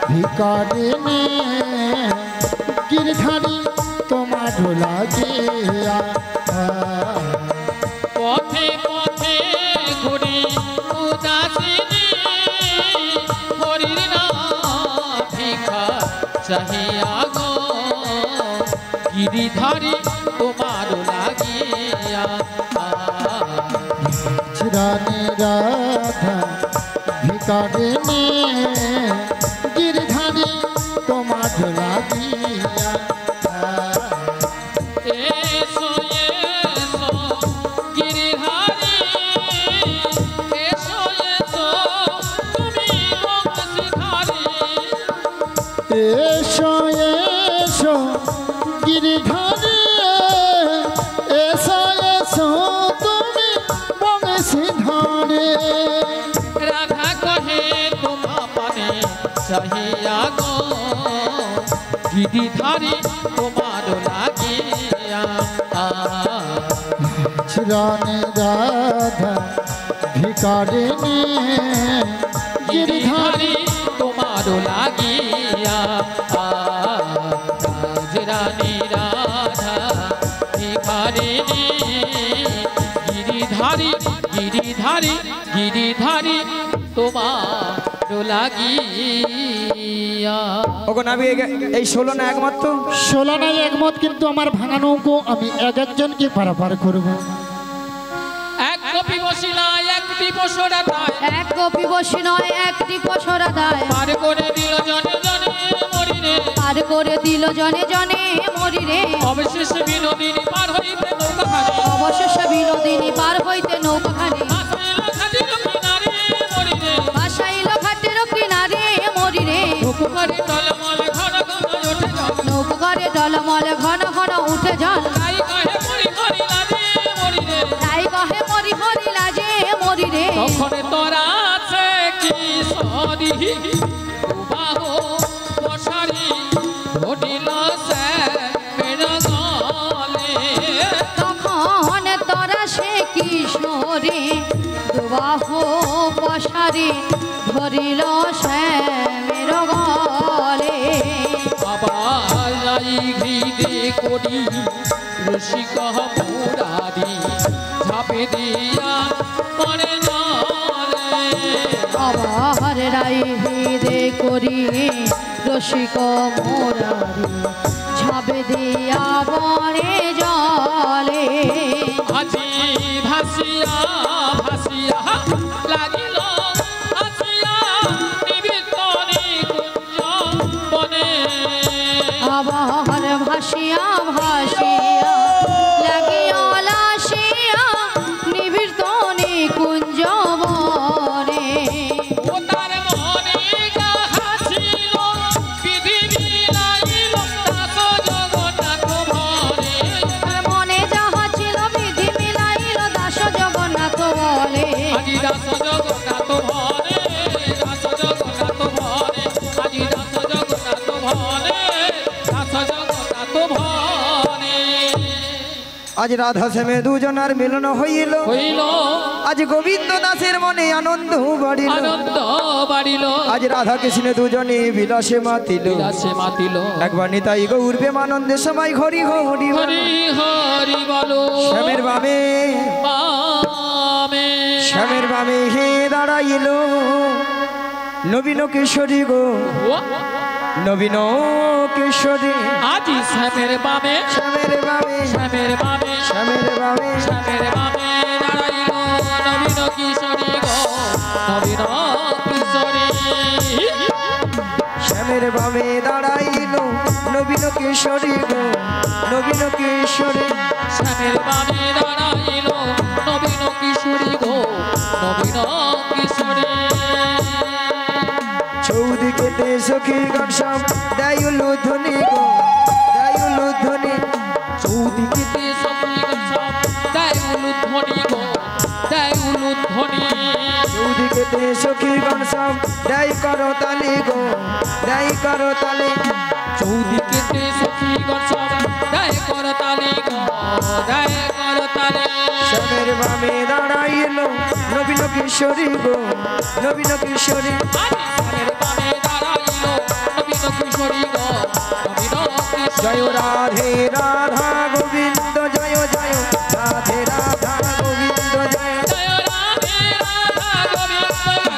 ভিখারিণী গিরিধারী তোমার লাগিয়া। পথে পথে ঘুরি উদাসিনী হরির নাম ভিখা চাহিয়া গো গিরিধারী তোমার লাগিয়া। রাজরানী রাধা ভিখারিণী গিরিধারী তোমার লাগিয়া। এসো এসো গিরিধারী এসো এসো তুমি বংশীধারী। এসো এসো গিরিধারী, এসো এসো তুমি বংশীধারী। রাধা কহে তোমা পানে চাহিয়া গো গিরিধারী তোমার লাগিয়া। রাজরানী রাধা ভিখারিণী গিরিধারী গিরিধারী তোমার লাগিয়া। রাজরানী রাধা ভিখারিণী গিরিধারী গিরিধারী গিরিধারী তোমার লাগিয়া। ওগো নাবি এই 16 না একমাত্র? 16 নাই একমত, কিন্তু আমার ভাঙা নৌকো আমি এক একজনকে পারাপার করব। এক কপি বসিলা একটি পশরা তাই, এক গোপী বসি নয় একটি পসরা দায়, পার করে দিল জনে জনে মরিরে। পার করে দিল জনে জনে মরিরে। অবশেষ বিনোদিনী পার হইতে নৌকাখানি, অবশেষে বিনোদিনী পার হইতে নৌকাখানি, ভাসাইল খাটিল কিনারে মরিরে। ভাসাইল ঘাটের কিনারে মরিরে। নৌকো করে টলমল ঘন ঘন ওঠে জল, নৌকো করে টলমল ঘন ঘন উঠে জল। তাই কহে মরি হরি লাজে মরিরে। তাই কহে মরি হরি লাজে মরিরে। তখন তোরা আছে কি সরি বাহ পশারি ঘটিল সে মেরা গলে। তখন তোরা সে কিশোরে দুবাহ পশারে ধরিল শ্যামের গলে। আবার যাই ঘৃদে করি রসিক মুরারি ঝাপে দিয়া পরে জলে। আবার রাই হৃদে করি রসিক মোরারি ঝাবে দিয়া বনে জলে। আজি ভাসিয়া ভাসিয়া লাগিল ভাসিয়া নিবিতনি কুঞ্জ বনে। আবার ভাসিয়া ভাসিয়া লাগিয়া লাসিয়া নিবিড় তনে কুঞ্জ বনে। আজ রাধা শ্যামে দুজনার মিলন হইল হইল আজ গোবিন্দ দাসের মনে আনন্দ বাড়িল আনন্দ বাড়িল আজ রাধা কৃষ্ণ দুজনে বিলাসে মাতিল বিলাসে মাতিল একবার নিতাই গৌর প্রেমানন্দে সবাই হরি হরি হরি হরি বলো শ্যামের বামে বামে শ্যামের বামে হে দাঁড়াইল নবীন কিশোরী গো নবীন কিশোরী আজি শ্যামের বামে শ্যামের বামে শ্যামের বামে শ্যামের বামে শ্যামের বামে দাঁড়াইল নবীন কিশোরী গো নবীন কিশোরী শ্যামের বামে দাঁড়াইল নবীন কিশোরী গো নবীন কিশোরী শ্যামের বামে দাঁড়াইল নবীন কিশোরী গো নবীন কিশোরী চৌদিকেতে সখী গান সব দেয় ধ্বনি গো দেয় ধ্বনি চৌদিকেতে সখী সব দেয় উলুধ্বনি গো দেয় উলুধ্বনি চৌদিকেতে সখী গান সব দেয় করো তালি গো দেয় করো তালি চৌদিকেতে সখী সব দেয় করতালি গো দেয় করতালি শ্যামের বামে দাঁড়াইল নবীন কিশোরী গো নবীন কিশোরী শ্যামের বামে দাঁড়াইল নবীন কিশোরী গো নবীন কিশোরী জয় রাধে রাধা গোবিন্দ জয় জয় রাধে রাধা গোবিন্দ জয় জয় রাধে রাধা গোবিন্দ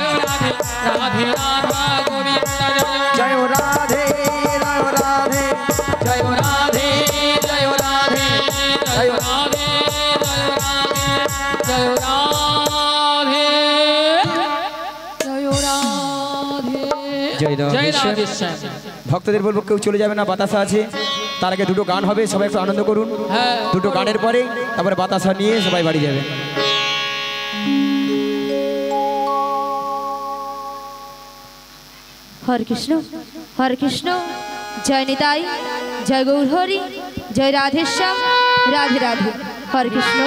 রাধে রাধা গোবিন্দ জয় রাধে রাধে জয় রাধে জয় রাধে জয় রাধে জয় রাধে জয় রাধে জয় রাধে জয় জয় রাধে রাধে শ্যাম ভক্তদের বলবো কেউ চলে যাবে না বাতাসা আছে তার আগে দুটো গান হবে সবাই একটু আনন্দ করুন হ্যাঁ দুটো গানের পরে তারপরে বাতাসা নিয়ে সবাই বাড়ি যাবে হরে কৃষ্ণ জয় নিতাই জয় গৌর হরি জয় রাধেশ্যাম রাধে রাধে হরে কৃষ্ণ